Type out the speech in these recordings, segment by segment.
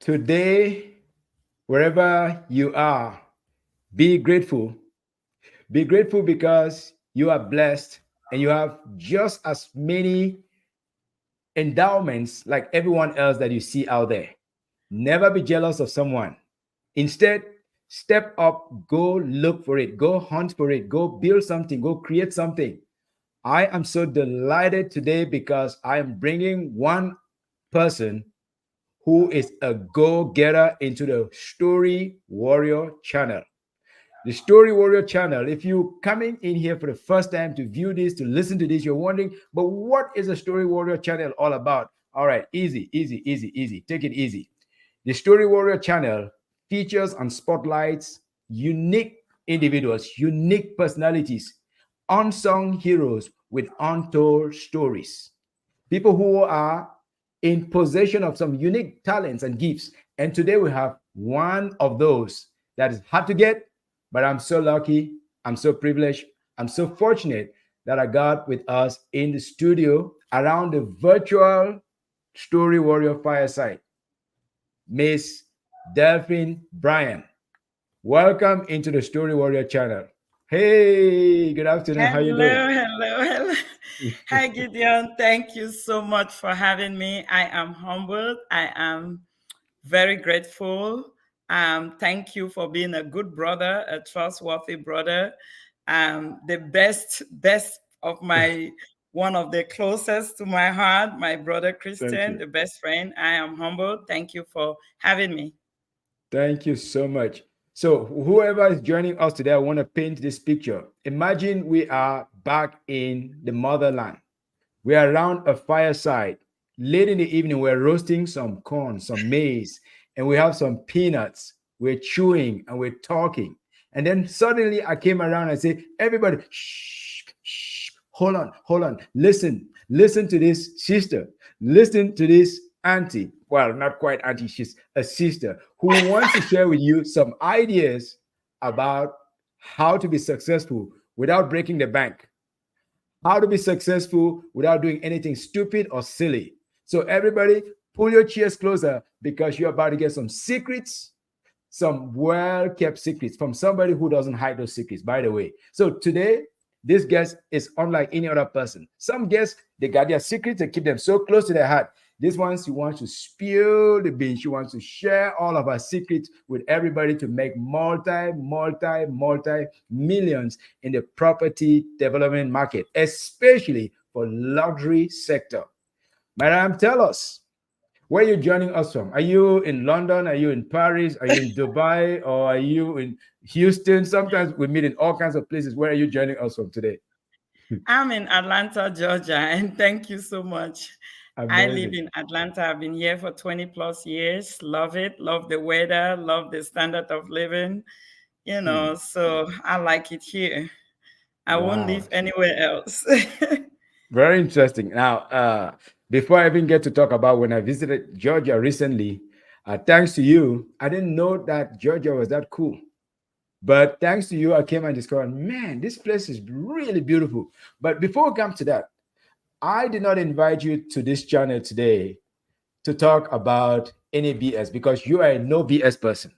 Today, wherever you are, be grateful. Be grateful because you are blessed and you have just as many endowments like everyone else that you see out there. Never be jealous of someone. Instead, step up, go look for it, go hunt for it, go build something, go create something. I am so delighted today because I am bringing one person who is a go getter into the Story Warrior channel. The Story Warrior channel. If you coming in here for the first time to view this, to listen to this, you're wondering, but what is a Story Warrior channel all about? All right, easy, easy, easy, easy. Take it easy. The Story Warrior channel features and spotlights unique individuals, unique personalities, unsung heroes with untold stories. People who are in possession of some unique talents and gifts. And today we have one of those that is hard to get, but I'm so lucky, I'm so privileged, I'm so fortunate that I got with us in the studio around the virtual Story Warrior fireside, Miss Delphine Bryant. Welcome into the Story Warrior channel. Hey, good afternoon. How you doing? Hello, hello, hello. Hi, Gideon. Thank you so much for having me. I am humbled. I am very grateful. Thank you for being a good brother, a trustworthy brother. The best of my one of the closest to my heart, my brother Thank Christian, you. the best friend. I am humbled. Thank you for having me. Thank you so much. So, whoever is joining us today, I want to paint this picture. Imagine we are back in the motherland. We are around a fireside. Late in the evening, we're roasting some corn, some maize, and we have some peanuts. We're chewing and we're talking. And then suddenly I came around and said, everybody, shh, shh, hold on, listen to this sister, listen to this auntie. Well, not quite auntie, she's a sister who wants to share with you some ideas about how to be successful without breaking the bank, how to be successful without doing anything stupid or silly. So, everybody, pull your chairs closer because you're about to get some secrets, some well kept secrets from somebody who doesn't hide those secrets, by the way. So, today, this guest is unlike any other person. Some guests, they got their secrets, they keep them so close to their heart. This one, she wants to spill the beans. She wants to share all of her secrets with everybody to make multi millions in the property development market, especially for luxury sector. Madam, tell us, where are you joining us from? Are you in London? Are you in Paris? Are you in Dubai? Or are you in Houston? Sometimes we meet in all kinds of places. Where are you joining us from today? I'm in Atlanta, Georgia, and thank you so much. I live Amazing. in Atlanta. I've been here for 20 plus years. Love it. Love the weather. Love the standard of living. Hmm. So I like it here. I won't Wow. live anywhere else. Very interesting. Now, before I even get to talk about when I visited Georgia recently, thanks to you, I didn't know that Georgia was that cool. But thanks to you, I came and discovered, man, this place is really beautiful. But before we come to that, I did not invite you to this channel today to talk about any BS because you are a no BS person.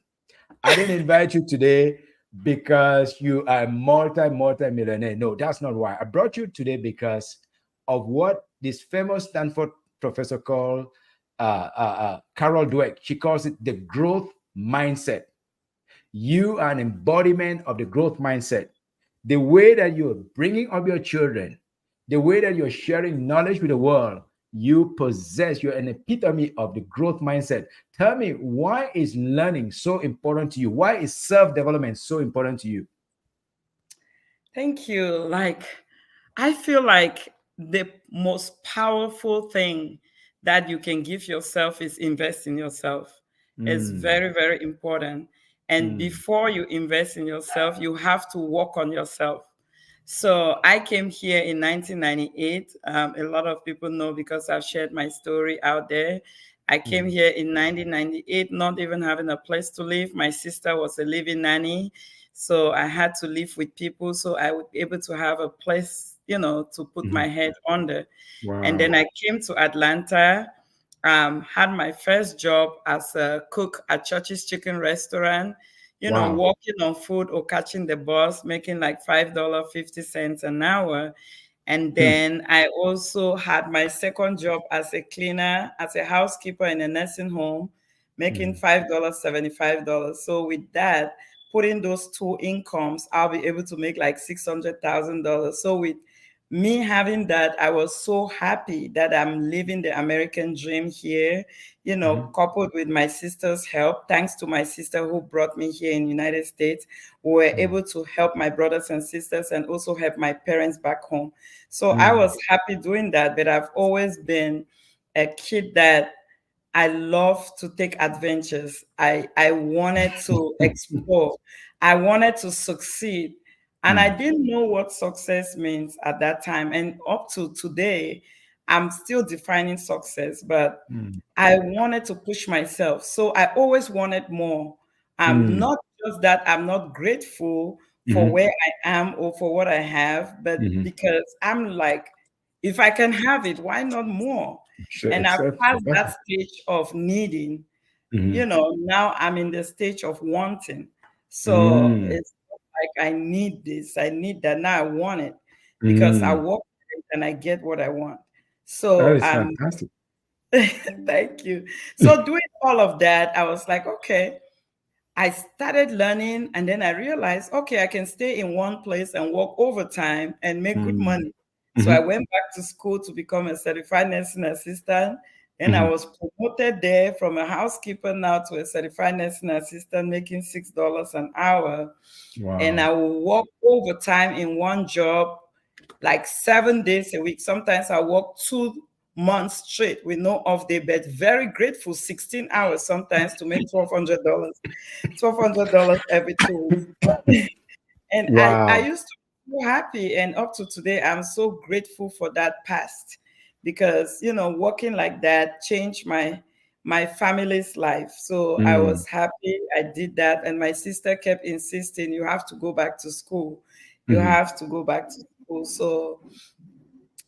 I didn't invite you today because you are a multi millionaire. No, that's not why. I brought you today because of what this famous Stanford professor called Carol Dweck. She calls it the growth mindset. You are an embodiment of the growth mindset. The way that you're bringing up your children, the way that you're sharing knowledge with the world, you possess, you're an epitome of the growth mindset. Tell me, why is learning so important to you? Why is self development so important to you? Thank you. I feel like the most powerful thing that you can give yourself is invest in yourself. It's Mm, very, very important. And mm, before you invest in yourself, you have to work on yourself. So I came here in 1998. A lot of people know because I've shared my story out there. I came mm, here in 1998, not even having a place to live. My sister was a living nanny. So I had to live with people so I would be able to have a place, to put mhm. my head under. And then Wow. I came to Atlanta. had my first job as a cook at Church's Chicken Restaurant, Wow. working on food or catching the bus, making like $5.50 an hour. And Hmm. then I also had my second job as a cleaner, as a housekeeper in a nursing home, making Hmm. $5.75. So with that, putting those two incomes, I'll be able to make like $600,000. So with me having that, I was so happy that I'm living the American dream here, Hmm. coupled with my sister's help. Thanks to my sister who brought me here in the United States, we were Hmm. able to help my brothers and sisters and also help my parents back home. So I Hmm. was happy doing that, but I've always been a kid that I love to take adventures. I wanted to explore. I wanted to succeed. And I Hmm. didn't know what success means at that time. And up to today, I'm still defining success, but Hmm. I wanted to push myself. So I always wanted more. Hmm. Not just that I'm not grateful for Hmm. where I am or for what I have, but Hmm. because I'm like, if I can have it, why not more? So And I've passed that exactly. stage of needing, Hmm. now I'm in the stage of wanting. So Hmm. it's not like I need this, I need that. Now I want it because I Hmm. work for it and I get what I want. That So is fantastic. thank you. So doing all of that, I was like, okay, I started learning and then I realized, okay, I can stay in one place and work overtime and make good Hmm. money. So I Hmm. went back to school to become a certified nursing assistant. And I Hmm. was promoted there from a housekeeper now to a certified nursing assistant, making $6 an hour. And Wow. I will work overtime in one job like 7 days a week. Sometimes I work 2 months straight with no off day, but very grateful, 16 hours sometimes to make $1,200. $1,200 every 2 weeks. And I Wow. used to be so happy. And up to today, I'm so grateful for that past because, working like that changed my family's life. So I Hmm. was happy I did that. And my sister kept insisting, you have to go back to school. You Hmm. have to go back to school. So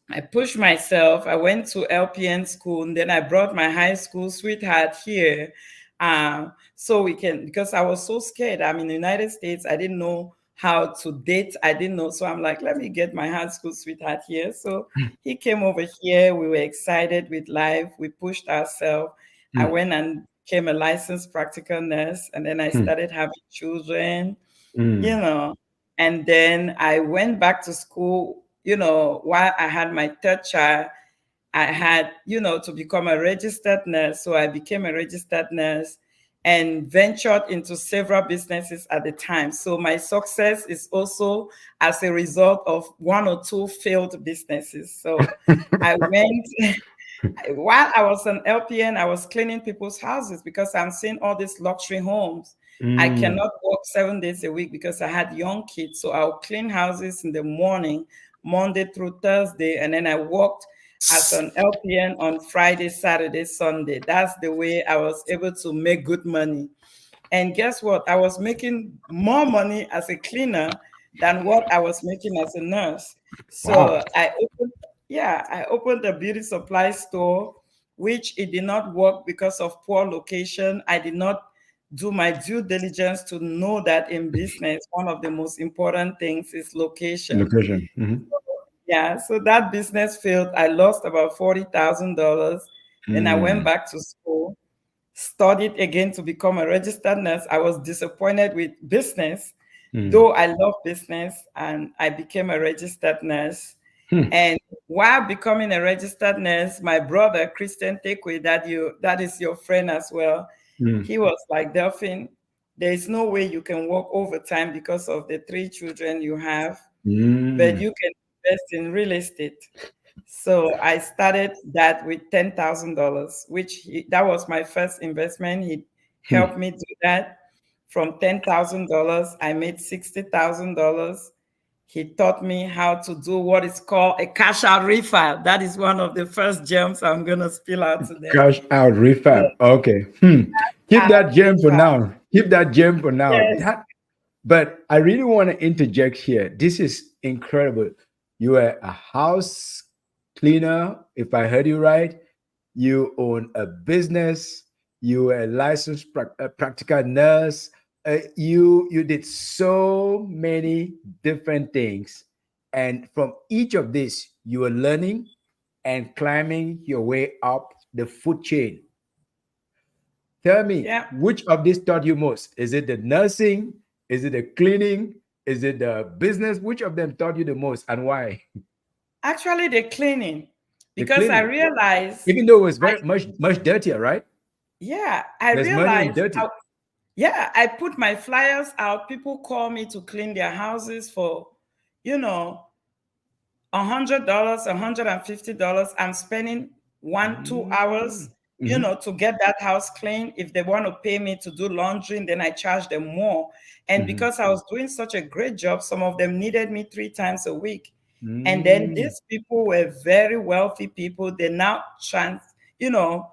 I pushed myself. I went to LPN school and then I brought my high school sweetheart here. So we can, because I was so scared. I'm in the United States. I didn't know how to date. I didn't know. So I'm like, let me get my high school sweetheart here. So he came over here. We were excited with life. We pushed ourselves. I Hmm. went and became a licensed practical nurse. And then I Hmm. started having children you Hmm. know. And then I went back to school, while I had my third child, I had, to become a registered nurse. So I became a registered nurse and ventured into several businesses at the time. So my success is also as a result of one or two failed businesses. So I went while I was an LPN, I was cleaning people's houses because I'm seeing all these luxury homes. I Hmm. cannot work 7 days a week because I had young kids. So I'll clean houses in the morning, Monday through Thursday, and then I worked as an LPN on Friday, Saturday, Sunday. That's the way I was able to make good money. And guess what? I was making more money as a cleaner than what I was making as a nurse. Wow. So I opened a beauty supply store, which it did not work because of poor location. I did not do my due diligence to know that in business, one of the most important things is location. Location. Hmm. Yeah, so that business failed. I lost about $40,000. Then I went Hmm. back to school, studied again to become a registered nurse. I was disappointed with business, Hmm. though I love business, and I became a registered nurse. Hmm. And while becoming a registered nurse, my brother, Christian Tekwe, that is your friend as well, Hmm. he was like, Delphine, there is no way you can work overtime because of the 3 children you have, but Hmm. you can invest in real estate. So I started that with $10,000, that was my first investment. He Hmm. helped me do that. From $10,000, I made $60,000. He taught me how to do what is called a cash out refile. That is one of the first gems I'm gonna spill out today. Cash out So, refab. Okay. Hmm. Keep out that gem for refile. now. Keep that gem for now. Yes. But I really want to interject here. This is incredible. You are a house cleaner, if I heard you right. you own a business, you were a licensed practical nurse, you did so many different things, and from each of this you were learning and climbing your way up the food chain. Tell me, Yeah. which of this taught you most? Is it the nursing? Is it the cleaning? Is it the business? Which of them taught you the most, and why? Actually, the cleaning, The because I cleaning, realized, even though it was I very much dirtier, right? yeah, I There's money in realized dirty. yeah, I put my flyers out. People call me to clean their houses for, you know, $100, $150. I'm spending 1 2 hours, Mm-hmm. to get that house clean. If they want to pay me to do laundry, then I charge them more. And Mm-hmm. because I was doing such a great job, some of them needed me 3 times a week. And then Mm-hmm. these people were very wealthy people. They now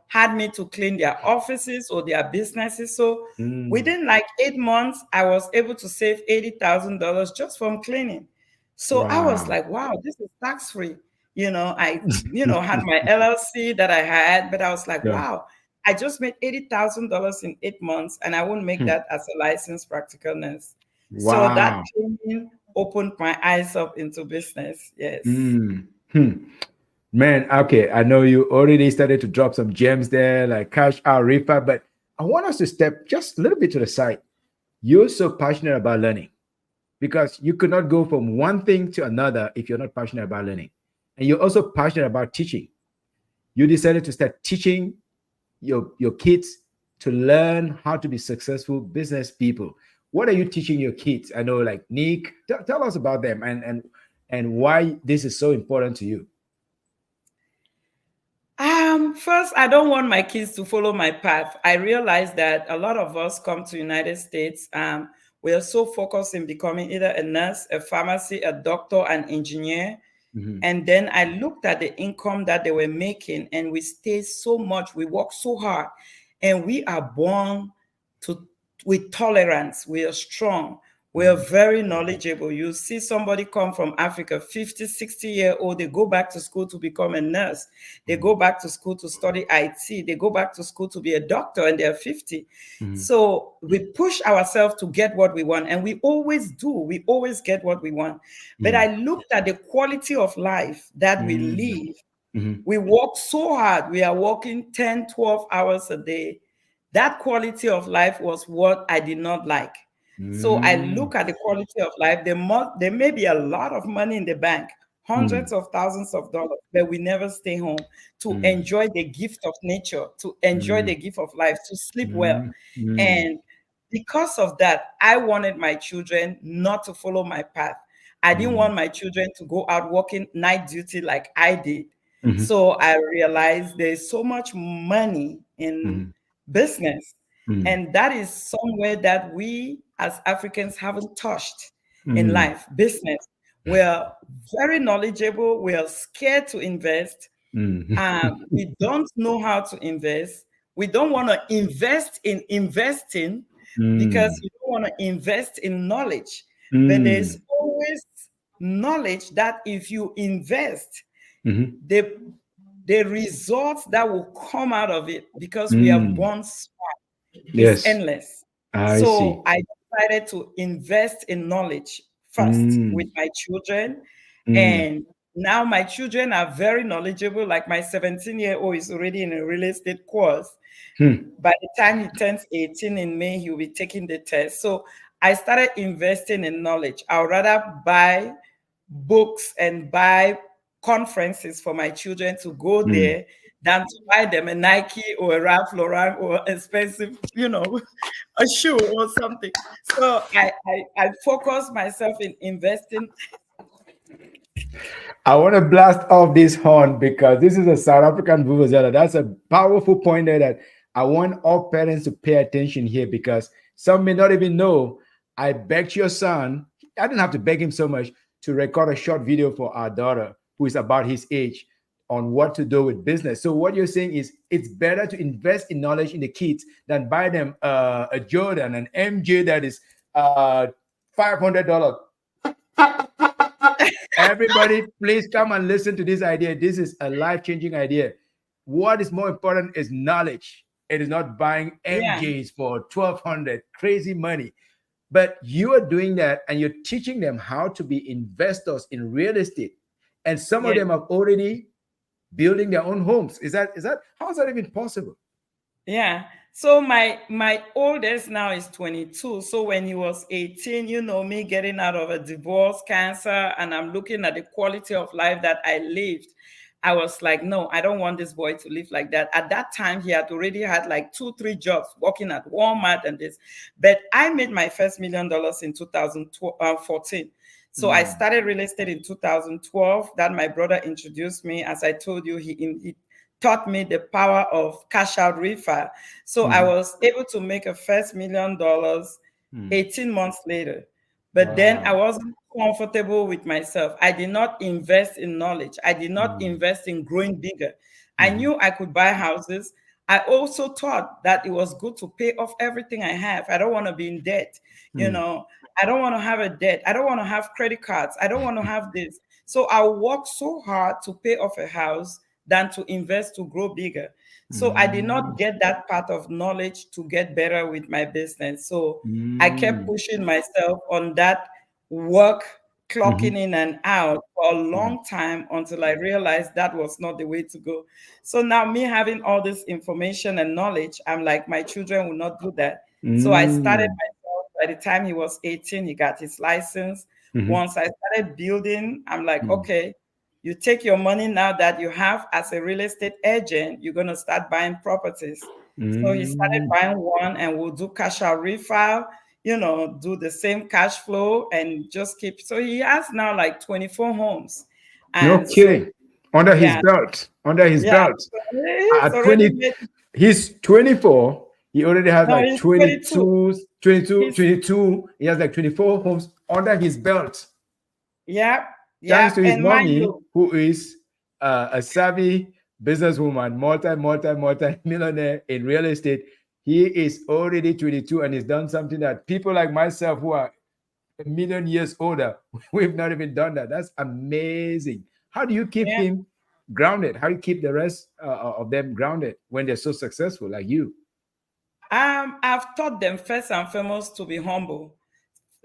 had me to clean their offices or their businesses. So Mm. within like 8 months, I was able to save $80,000 just from cleaning. So I was Wow. like, wow, this is tax free. I, had my LLC that I had, but I was like, Yeah. wow, I just made $80,000 in 8 months, and I wouldn't make Hmm. that as a licensed practical nurse. So that Wow. training opened my eyes up into business. Yes. Mm. Hmm. Man, okay. I know you already started to drop some gems there, like cash out refi, but I want us to step just a little bit to the side. You're so passionate about learning because you could not go from one thing to another if you're not passionate about learning. And you're also passionate about teaching. You decided to start teaching your kids to learn how to be successful business people. What are you teaching your kids? I know, like Nick, tell us about them and why this is so important to you. First, I don't want my kids to follow my path. I realize that a lot of us come to United States. We are so focused in becoming either a nurse, a pharmacy, a doctor, an engineer. Mhm. And then I looked at the income that they were making, and we stay so much, we work so hard, and we are born to with tolerance. We are strong. We are Mhm. very knowledgeable. You see somebody come from Africa, 50, 60-year old, they go back to school to become a nurse. They go back to school to study IT. They go back to school to be a doctor, and they're 50. Mhm. So we push ourselves to get what we want, and we always do. We always get what we want. But Mhm. I looked at the quality of life that we Mhm. live. Mhm. We work so hard. We are working 10, 12 hours a day. That quality of life was what I did not like. So I Mhm. look at the quality of life. There may be a lot of money in the bank, Mhm. hundreds of thousands of dollars, but we never stay home to Mhm. enjoy the gift of nature, to enjoy Mhm. the gift of life, to sleep well. Mhm. Mhm. And because of that, I wanted my children not to follow my path. I didn't Mhm. want my children to go out working night duty like I did. Mhm. So I realized there's so much money in Mhm. business. Mhm. And that is somewhere that we as Africans haven't touched in Mhm. life, business. We're very knowledgeable. We are scared to invest. Mhm. We don't know how to invest. We don't want to invest in investing because Mhm. we don't want to invest in knowledge. But there's Mhm. always knowledge that if you invest, Mhm. the the results that will come out of it, because we are Mhm. born smart, is Yes, endless. I So see. I decided to invest in knowledge first with Mm. my children. Mm. And now my children are very knowledgeable. Like my 17-year-old is already in a real estate course. Hmm. By the time he turns 18 in May, he'll be taking the test. So I started investing in knowledge. I would rather buy books and buy conferences for my children to go Mm. there than to buy them a Nike or a Ralph Lauren or expensive, a shoe or something. So I focus myself in investing. I want to blast off this horn because this is a South African vuvuzela. That's a powerful point there that I want all parents to pay attention here because some may not even know. I begged your son, I didn't have to beg him so much to record a short video for our daughter who is about his age on what to do with business. So what you're saying is it's better to invest in knowledge in the kids than buy them a Jordan, an MJ that is $500. Everybody, please come and listen to this idea. This is a life changing idea. what is more important is knowledge. It is not buying Yeah. MJs for 1,200 crazy money. But you are doing that and you're teaching them how to be investors in real estate. And some of Yeah. them are already building their own homes. Is that how is that even possible? Yeah. So my oldest now is 22. So when he was 18, me getting out of a divorce, cancer, and I'm looking at the quality of life that I lived. I was like, no, I don't want this boy to live like that. At that time, he had already had like 2, 3 jobs working at Walmart and this. But I made my first $1 million in 2014. So I Mm, started real estate in 2012. That my brother introduced me. As I told you, he taught me the power of cash out refi. So I mhm, was able to make a first $1 million mm. 18 months later. But then I Wow. wasn't comfortable with myself. I did not invest in knowledge. I did not Mm, invest in growing bigger. I mhm, knew I could buy houses. I also thought that it was good to pay off everything I have. I don't want to be in debt. You mm, know, I don't want to have a debt. I don't want to have credit cards. I don't want to have this. So I worked so hard to pay off a house than to invest to grow bigger. So I did not mm, get that part of knowledge to get better with my business. So I kept mm, pushing myself on that work, clocking mhm, in and out for a mhm, long time until I realized that was not the way to go. So now, me having all this information and knowledge, I'm like, my children will not do that. So I started mm, myself. By the time he was 18, he got his license. mhm, Once I started building, I'm like, mm, okay, you take your money now that you have as a real estate agent, you're going to start buying properties. So he started mm. buying one and we'll do cash out refile, do the same cash flow and just keep. So he has now like 24 homes. No And so, kidding. Under his yeah, belt. Under his yeah. belt. So he's At already 20, made, he's 24. He already has no, like he's 22. He's, 22. He has like 24 homes under his belt. yeah, Thanks yeah. to his And mind mommy, you, who is a savvy businesswoman, multi millionaire in real estate. He is already 22 and he's done something that people like myself who are a million years older, we've not even done that. That's amazing. How do you keep yeah. him grounded? How do you keep the rest of them grounded when they're so successful like you? I've taught them first and foremost to be humble.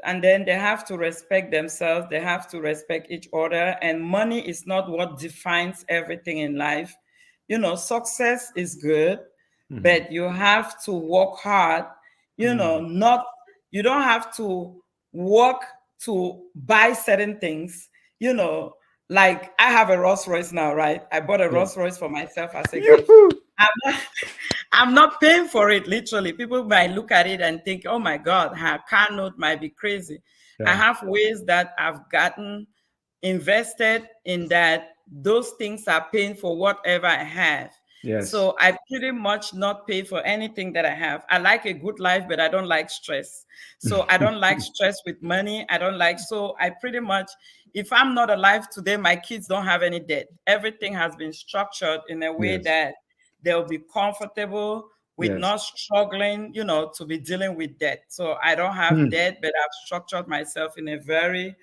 And then they have to respect themselves, they have to respect each other, and money is not what defines everything in life. Success is good, Mhm. but you have to work hard. Mm. Not, you don't have to work to buy certain things. you know like I have a Rolls Royce now, right? I bought a Yeah. Rolls Royce for myself as a gift. Yoo-hoo! I'm not, I'm not paying for it, literally. People might look at it and think, oh my God, her car note might be crazy. I Yeah. have ways that I've gotten invested in that those things are paying for whatever I have. Yes. So I pretty much not pay for anything that I have. I like a good life, but I don't like stress. So I don't like stress with money. I don't like, so I pretty much, if I'm not alive today, my kids don't have any debt. Everything has been structured in a way Yes. that they'll be comfortable with Yes. not struggling, to be dealing with debt. So I don't have Mm. debt, but I've structured myself in a very Mm.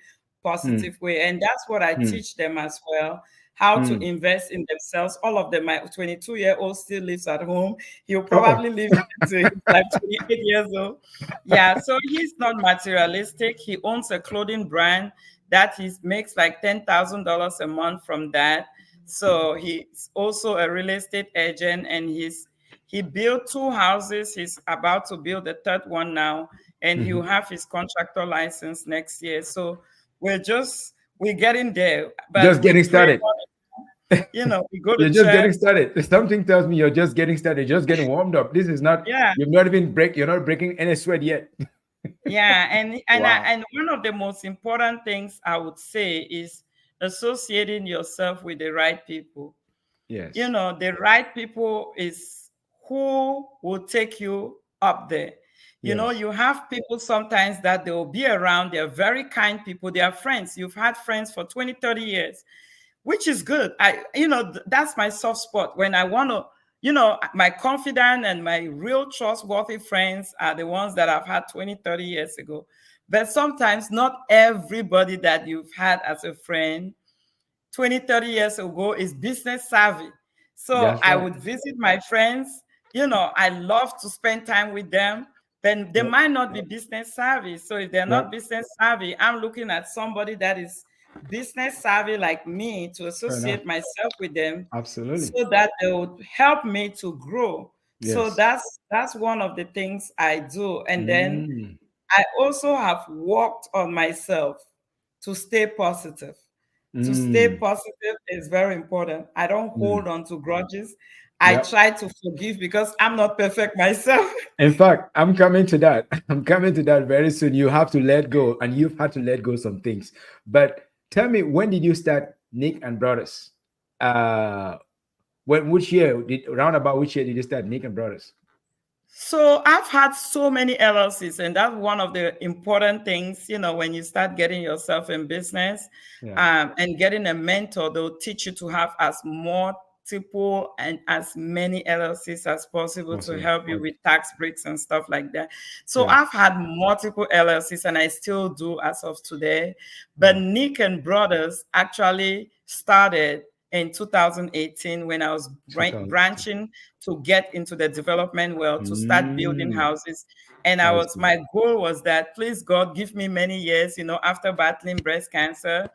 positive way. And that's what I Mm. teach them as well, how to Mm. invest in themselves. All of them, my 22-year-old still lives at home. He'll Uh-oh. probably live until he's like 28 years old. Yeah, so he's not materialistic. He owns a clothing brand that he makes like $10,000 a month from that. So he's also a real estate agent, and he built 2 houses. He's about to build a third one now, and he'll Mhm. have his contractor license next year. So we're getting there, but Just we getting pray, started. we go to You're just church. getting started. Something tells me you're just getting started, just getting warmed up. This is not, Yeah, you're not breaking any sweat yet. yeah, Wow. and one of the most important things I would say is associating yourself with the right people. Yes. The right people is who will take you up there. Yes. You have people sometimes that they will be around. They're very kind people. They are friends. You've had friends for 20, 30 years, which is good. That's my soft spot when I want to, my confident and my real trustworthy friends are the ones that I've had 20, 30 years ago. But sometimes not everybody that you've had as a friend 20, 30 years ago is business savvy. So That's I right. would visit my friends. I love to spend time with them. Then they Yep. might not be business savvy. So if they're not Yep. business savvy, I'm looking at somebody that is business savvy like me to Fair enough. associate myself with them Absolutely. so that they would help me to grow. So Yes. that's one of the things I do. And then Mm. I also have worked on myself to stay positive. To stay Mm. positive is very important. I don't hold Mm. on to grudges. I Yep. try to forgive because I'm not perfect myself. In fact, I'm coming to that. I'm coming to that very soon. You have to let go, and you've had to let go some things. But tell me, when did you start Nick and Brothers? Uh, when which year did round about which year did you start Nick and Brothers? So I've had so many LLCs, and that's one of the important things, when you start getting yourself in business, Yeah, and getting a mentor, they'll teach you to have as multiple and as many LLCs as possible to possible. help you with tax breaks and stuff like that. So Yeah, I've had multiple LLCs, and I still do as of today. But yeah. Nick and Brothers actually started in 2018 when I was 2002. branching to get into the development world, to start building Mm, houses. And I see. my goal was that, please God, give me many years, after battling breast cancer,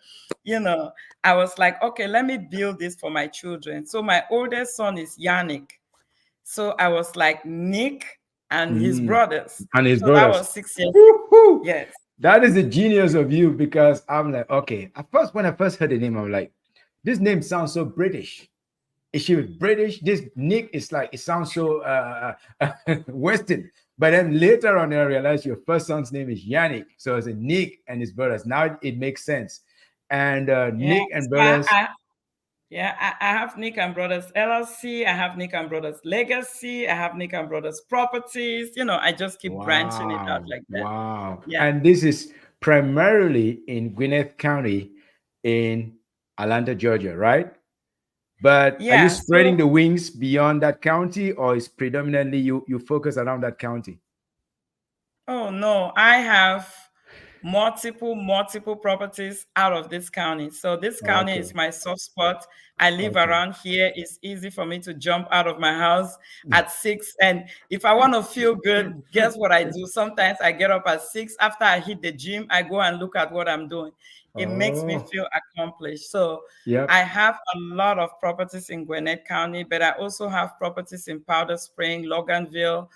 you know, I was like, okay, let me build this for my children. So my oldest son is Yannick. So I was like, Nick and his Mm. brothers. And his So that brothers. was 6 years. Woo-hoo! Yes. That is the genius of you because I'm like, okay. At first, when I first heard the name, I'm like, this name sounds so British. Is she British? This Nick is like, it sounds so Western. But then later on, I realized your first son's name is Yannick. So it's a Nick and his brothers. Now it makes sense. And Yeah. Nick and So brothers. I have Nick and Brothers LLC. I have Nick and Brothers Legacy. I have Nick and Brothers Properties. I just keep branching it out Wow. like that. Wow. Yeah. And this is primarily in Gwinnett County in Atlanta, Georgia, right? But are you Yeah. spreading So, the wings beyond that county, or is predominantly you focus around that county? oh no, I have multiple properties out of this county. So this county is Okay. my soft spot. I live Okay. around here. It's easy for me to jump out of my house at 6. And if I want to feel good, guess what I do? Sometimes I get up at 6. After I hit the gym, I go and look at what I'm doing. It makes me Oh, feel accomplished. So I yep. have a lot of properties in Gwinnett County, but I also have properties in Powder Spring, Loganville,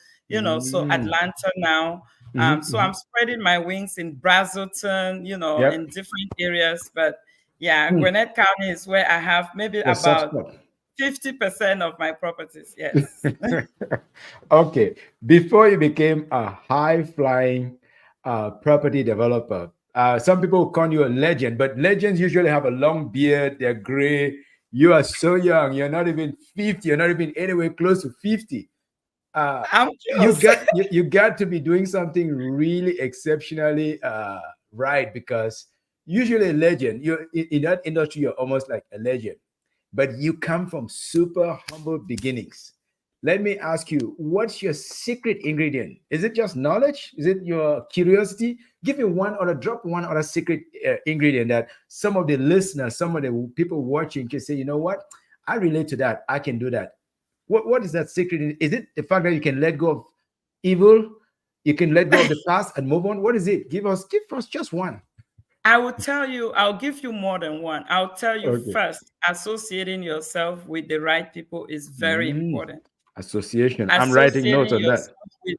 so Mm. Atlanta now. So Mm-hmm. I'm spreading my wings in Brazelton, in Yep. different areas. But yeah, Hmm. Gwinnett County is where I have maybe Your soft about spot. 50% of my properties. Yes. Okay. Before you became a high flying property developer, some people call you a legend, but legends usually have a long beard, they're gray. You are so young. You're not even 50. You're not even anywhere close to 50. uh, I'm you close. got you got to be doing something really exceptionally right, because usually a legend, you in that industry, you're almost like a legend, but you come from super humble beginnings. Let me ask you, what's your secret ingredient? Is it just knowledge? Is it your curiosity? Give me one, or drop one other secret ingredient that some of the listeners, some of the people watching can say, you know what, I relate to that, I can do that. What is that secret? Is it the fact that you can let go of evil? You can let go of the past and move on? What is it? Give us just one. I'll give you more than one. I'll tell you Okay. first, associating yourself with the right people is very Mm, important. association. I'm writing notes Associating on that. yourself with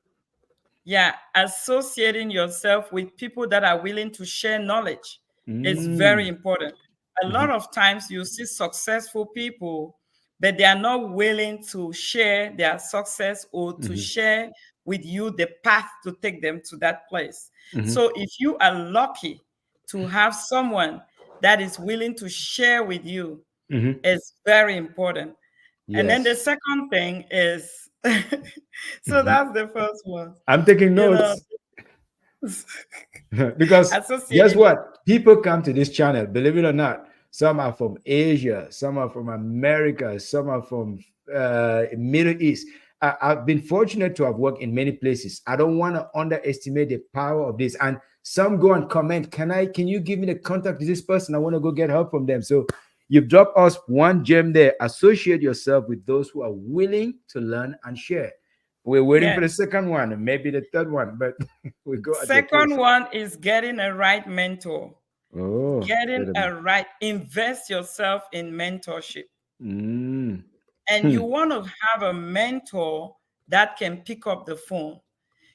Yeah, associating yourself with people that are willing to share knowledge is very Mm, important. A lot mhm, of times you see successful people, but they are not willing to share their success or to mhm, share with you the path to take them to that place. mhm, So if you are lucky to have someone that is willing to share with you, mhm. it's very important. And then the Yes. second thing is, so Mhm. that's the first one. I'm taking You know, notes. Because guess associating your what? People come to this channel, believe it or not. Some are from Asia, some are from America, some are from Middle East. I've been fortunate to have worked in many places. I don't want to underestimate the power of this. And some go and comment, can you give me the contact of this person? I want to go get help from them. So You've dropped us one gem there. Associate yourself with those who are willing to learn and share. We're waiting for the Yes. second one and maybe the third one, but we go at your Second pace. one is getting a right mentor. Oh, Getting wait a minute. a right, invest yourself in mentorship. Mm. And Hmm. you want to have a mentor that can pick up the phone.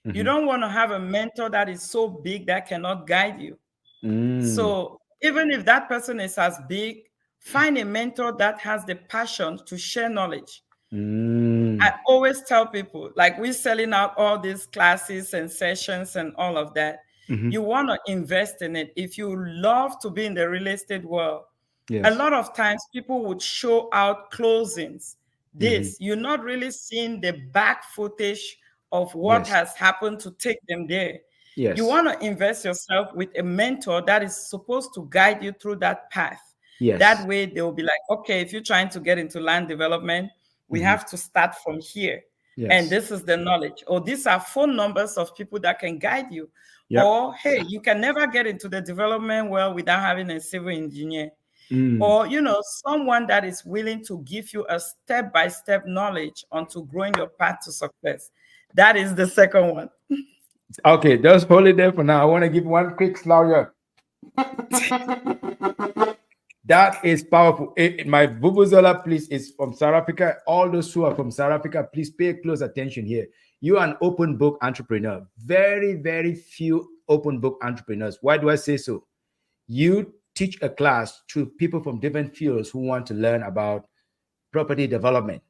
You Mhm. don't want to have a mentor that is so big that cannot guide you. Mm. So even if that person is as big, find a mentor that has the passion to share knowledge. Mm. I always tell people, like we're selling out all these classes and sessions and all of that. Mhm. You want to invest in it. If you love to be in the real estate world, a Yes. lot of times people would show out closings. Mhm. You're not really seeing the back footage of what Yes. has happened to take them there. You Yes. want to invest yourself with a mentor that is supposed to guide you through that path. That Yes. way, they will be like, okay, if you're trying to get into land development, we Mhm. have to start from here. And Yes. this is the knowledge. Or these are phone numbers of people that can guide you. Yep. Or, hey, you can never get into the development world without having a civil engineer. Mm. Or, someone that is willing to give you a step-by-step knowledge onto growing your path to success. That is the second one. Okay, just hold it there for now. I want to give one quick slaughter. That is powerful. My Vuvuzela, please, is from South Africa. All those who are from South Africa, please pay close attention here. You are an open book entrepreneur. Very, very few open book entrepreneurs. Why do I say so? You teach a class to people from different fields who want to learn about property development,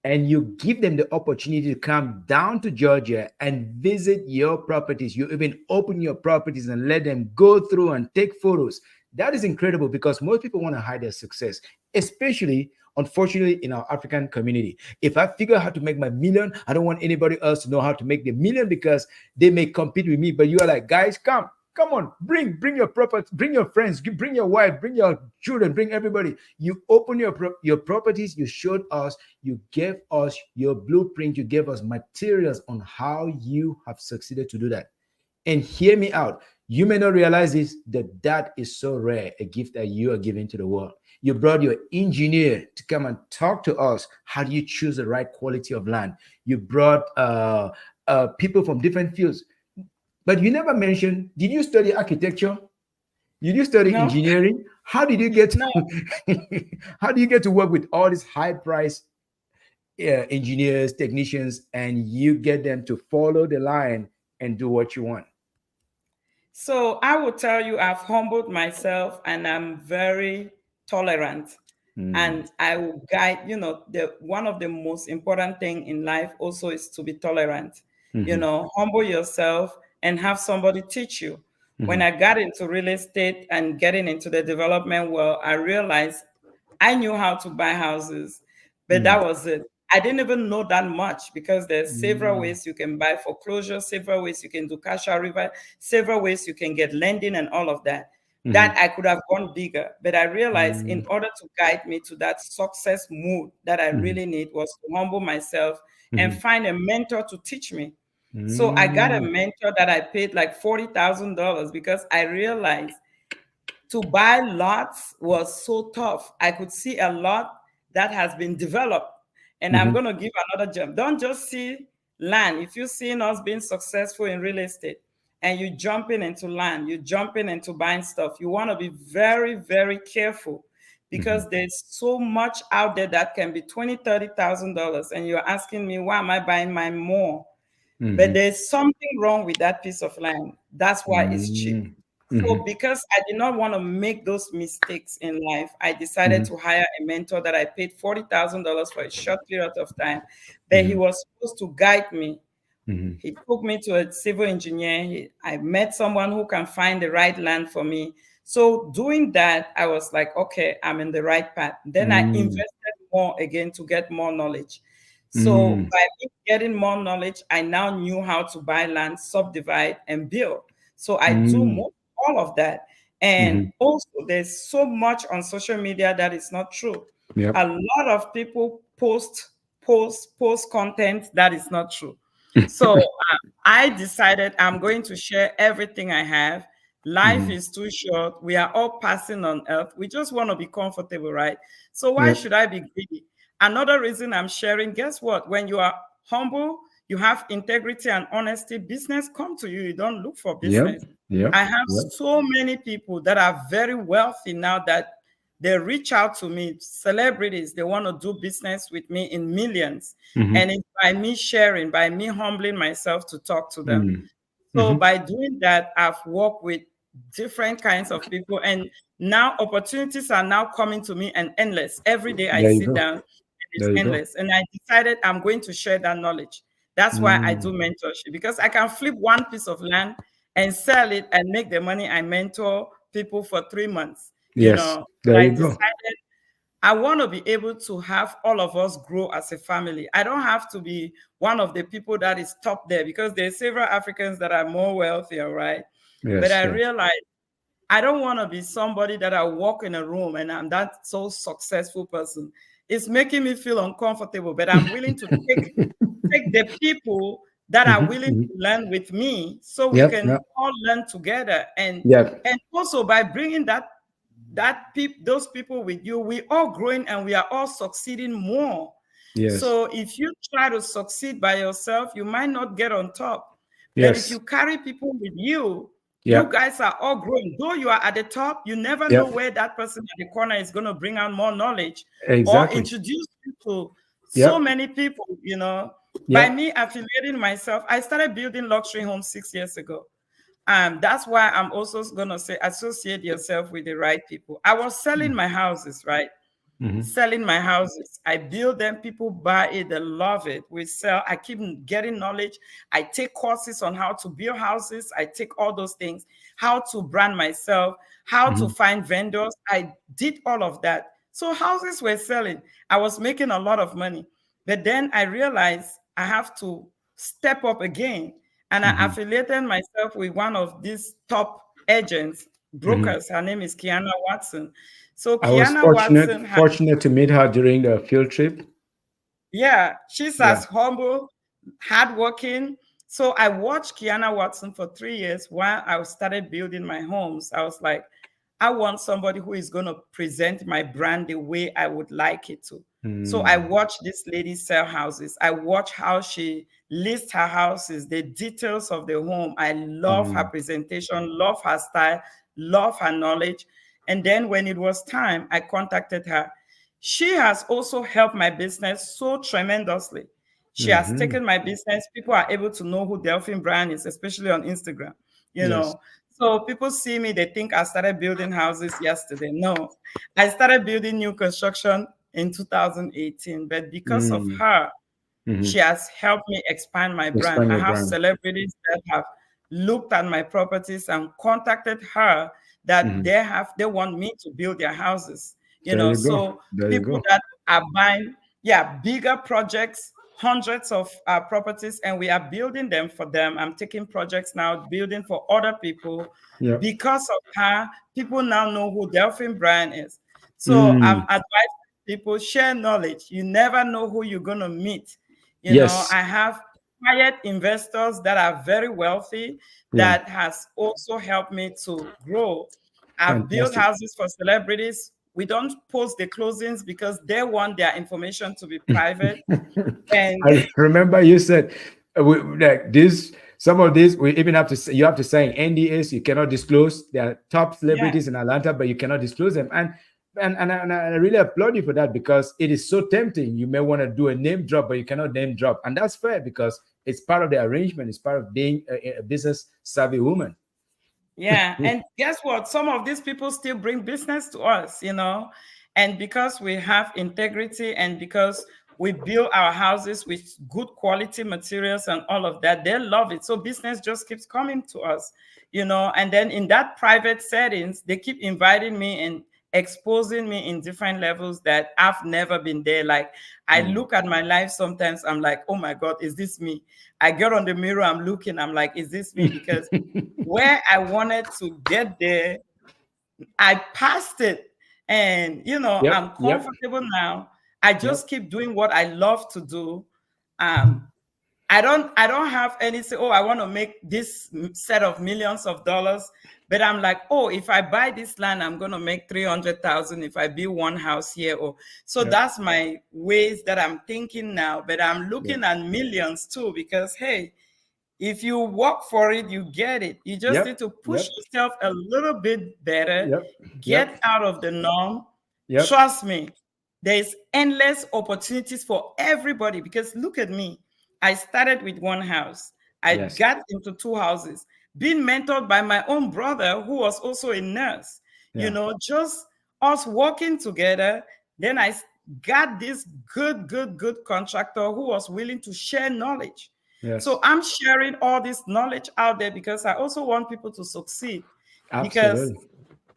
and you give them the opportunity to come down to Georgia and visit your properties. You even open your properties and let them go through and take photos. That is incredible because most people want to hide their success, especially, unfortunately, in our African community. If I figure out how to make my million, I don't want anybody else to know how to make the million because they may compete with me. But you are like, guys, come on, bring your property, bring your friends, bring your wife, bring your children, bring everybody. You open your properties, you showed us, you gave us your blueprint, you gave us materials on how you have succeeded to do that. And hear me out. You may not realize this, that is so rare, a gift that you are giving to the world. You brought your engineer to come and talk to us. How do you choose the right quality of land? You brought people from different fields. But you never mentioned, did you study architecture? Did you study No, engineering? How did you get no. how do you get to work with all these high price engineers, technicians, and you get them to follow the line and do what you want? So I will tell you, I've humbled myself and I'm very tolerant. Mm. And I will guide, the one of the most important thing in life also is to be tolerant. Mhm. Humble yourself and have somebody teach you. When Mhm. I got into real estate and getting into the development world, I realized I knew how to buy houses, but Mm. that was it. I didn't even know that much because there's several Mm. ways you can buy foreclosure, several ways you can do cash out refi, several ways you can get lending and all of that. That Mhm. I could have gone bigger, but I realized in Mm. order to guide me to that success mood that I Mhm. really need was to humble myself and Mhm. find a mentor to teach me. So I got a Mm. mentor that I paid like $40,000 because I realized to buy lots was so tough. I could see a lot that has been developed. And I'm Mhm. going to give another gem. Don't just see land. If you're seeing us being successful in real estate and you're jumping into land, you're jumping into buying stuff, you want to be very, very careful Mhm. because there's so much out there that can be $20,000, $30,000. And you're asking me, why am I buying mine more? But Mhm. there's something wrong with that piece of land. That's why it's cheap. Mm. So Mhm. because I did not want to make those mistakes in life, I decided Mhm. to hire a mentor that I paid $40,000 for a short period of time. But he Mhm. was supposed to guide me. Mhm. He took me to a civil engineer. I met someone who can find the right land for me. So doing that, I was like, okay, I'm in the right path. Then I Mm. invested more again to get more knowledge. So Mm. by me getting more knowledge, I now knew how to buy land, subdivide, and build. So I do Mm. more, all of that. And Mhm. also, there's so much on social media that is not true. Yep. A lot of people post content that is not true. So I decided I'm going to share everything I have. Life is too short. We are all passing on earth. We just want to be comfortable, right? So why Yep. should I be greedy? Another reason I'm sharing, guess what? When you are humble, you have integrity and honesty, business come to you. You don't look for Yep. business. I Yep. have Yep. so many people that are very wealthy now that they reach out to me, celebrities, they want to do business with me in millions. And it's by me sharing, by me humbling myself to talk to them. So Mm-hmm. by doing that, I've worked with different kinds of people, and now opportunities are now coming to me and endless. Every day I There you sit go. down and it's There you go. endless. And I decided I'm going to share that knowledge. That's why I do Mm. mentorship, because I can flip one piece of land and sell it and make the money I mentor people for 3 months, Yes. But There I you go. decided I want to be able to have all of us grow as a family. I don't have to be one of the people that is top there, because there's several Africans that are more wealthier, right? But Yes. I Yes. realize I don't want to be somebody that I walk in a room and I'm that so successful person. It's making me feel uncomfortable, but I'm willing to take the people that are willing Mm-hmm. to learn with me, so we Yep. can Yep. all learn together. Yep. And also by bringing those people with you, we all growing and we are all succeeding more. Yes. So if you try to succeed by yourself, you might not get on top. But if Yes. you carry people with you, you Yep. guys are all growing. Though you are at the top, you never know Yep. where that person at the corner is going to bring out more knowledge or Exactly. introduce you to so Yep. many people. By Yep. me affiliating myself, I started building luxury homes 6 years ago. That's why I'm also going to say associate yourself with the right people. I was selling my houses, right? Mm-hmm. Selling my houses. I build them, people buy it, they love it. We sell, I keep getting knowledge. I take courses on how to build houses. I take all those things, how to brand myself, how to Mm-hmm. find vendors. I did all of that. So houses were selling. I was making a lot of money. But then I realized I have to step up again. And I Mm-hmm. affiliated myself with one of these top agents, Mm-hmm. brokers. Her name is Kiana Watson. So I was Kiana Watson has, fortunate to meet her during the field trip. yeah, she's Yeah. as humble, hardworking. So I watched Kiana Watson for 3 years while I started building my homes. I was like, I want somebody who is going to present my brand the way I would like it to. So I Mm. watched this lady sell houses. I watched how she lists her houses, the details of the home. I love her Mm. presentation, love her style, love her knowledge. And then when it was time, I contacted her. She has also helped my business so tremendously. She has Mm-hmm. taken my business. People are able to know who Delphine Bryant is, especially on Instagram. You Yes. know, so people see me, they think I started building houses yesterday. No, I started building new construction in 2018, but because of Mm. her, Mm-hmm. she has helped me expand my brand. Expand I your have brand. celebrities that have looked at my properties and contacted her that Mm-hmm. they want me to build their houses. There you go. So There you people go. that are buying, yeah, bigger projects, hundreds of properties, and we are building them for them. I'm taking projects now, building for other people. Yep. Because of her, people now know who Delphine Bryan is. So I'm Mm. advising people, share knowledge. You never know who you're going to meet. Yes. I have quiet investors that are very wealthy Yeah. that has also helped me to grow. I've built Fantastic. houses for celebrities. We don't post the closings because they want their information to be private. And I remember you said like this. Some of these we even have to say, you have to sign NDAs. You cannot disclose. They are top yeah, celebrities in Atlanta, but you cannot disclose them. And I really applaud you for that, because it is so tempting. You may want to do a name drop, but you cannot name drop, and that's fair because it's part of the arrangement. It's part of being a business savvy woman. yeah. And guess what? Some of these people still bring business to us. And because we have integrity and because we build our houses with good quality materials and all of that, they love it. So business just keeps coming to us. And then in that private settings, they keep inviting me and exposing me in different levels that I've never been there. Like I Mm. look at my life sometimes, I'm like, oh my God, is this me? I get on the mirror, I'm looking, I'm like, is this me? Because where I wanted to get there, I passed it. And, Yep. I'm Yep. comfortable now. I Yep. just keep doing what I love to do. Um, I don't have any say, oh, I want to make this set of millions of dollars. But I'm like, oh, if I buy this land, I'm gonna make 300,000 if I build one house here. Or so Yep. that's my ways that I'm thinking now. But I'm Yep. looking at millions too, because hey, if you work for it, you get it. You just need Yep. to push Yep. yourself a little bit better, Yep. get Yep. out of the norm. Yep. Trust me, there's endless opportunities for everybody, because look at me. I started with one house. I Yes. got into two houses, being mentored by my own brother who was also a nurse. Yeah. Just us working together. Then got this good contractor who was willing to share knowledge. So Yes. I'm sharing all this knowledge out there because I also want people to succeed, because Absolutely.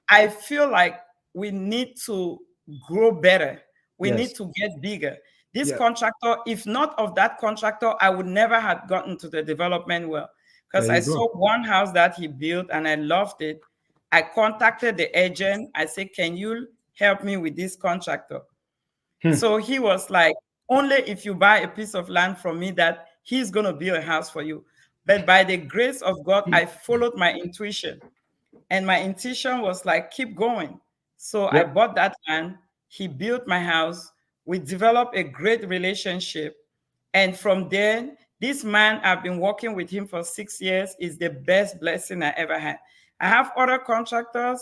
I feel like we need to grow better. We need Yes. to get bigger. This Yep. contractor, if not of that contractor, I would never have gotten to the development well, There because I you saw go. one house that he built and I loved it. I contacted the agent. I said, can you help me with this contractor? Hmm. So he was like, only if you buy a piece of land from me that he's going to build a house for you. But by the grace of God, I followed my intuition. And my intuition was like, keep going. So I Yep. bought that land. He built my house. We developed a great relationship. And from there, this man, I've been working with him for 6 years, is the best blessing I ever had. I have other contractors.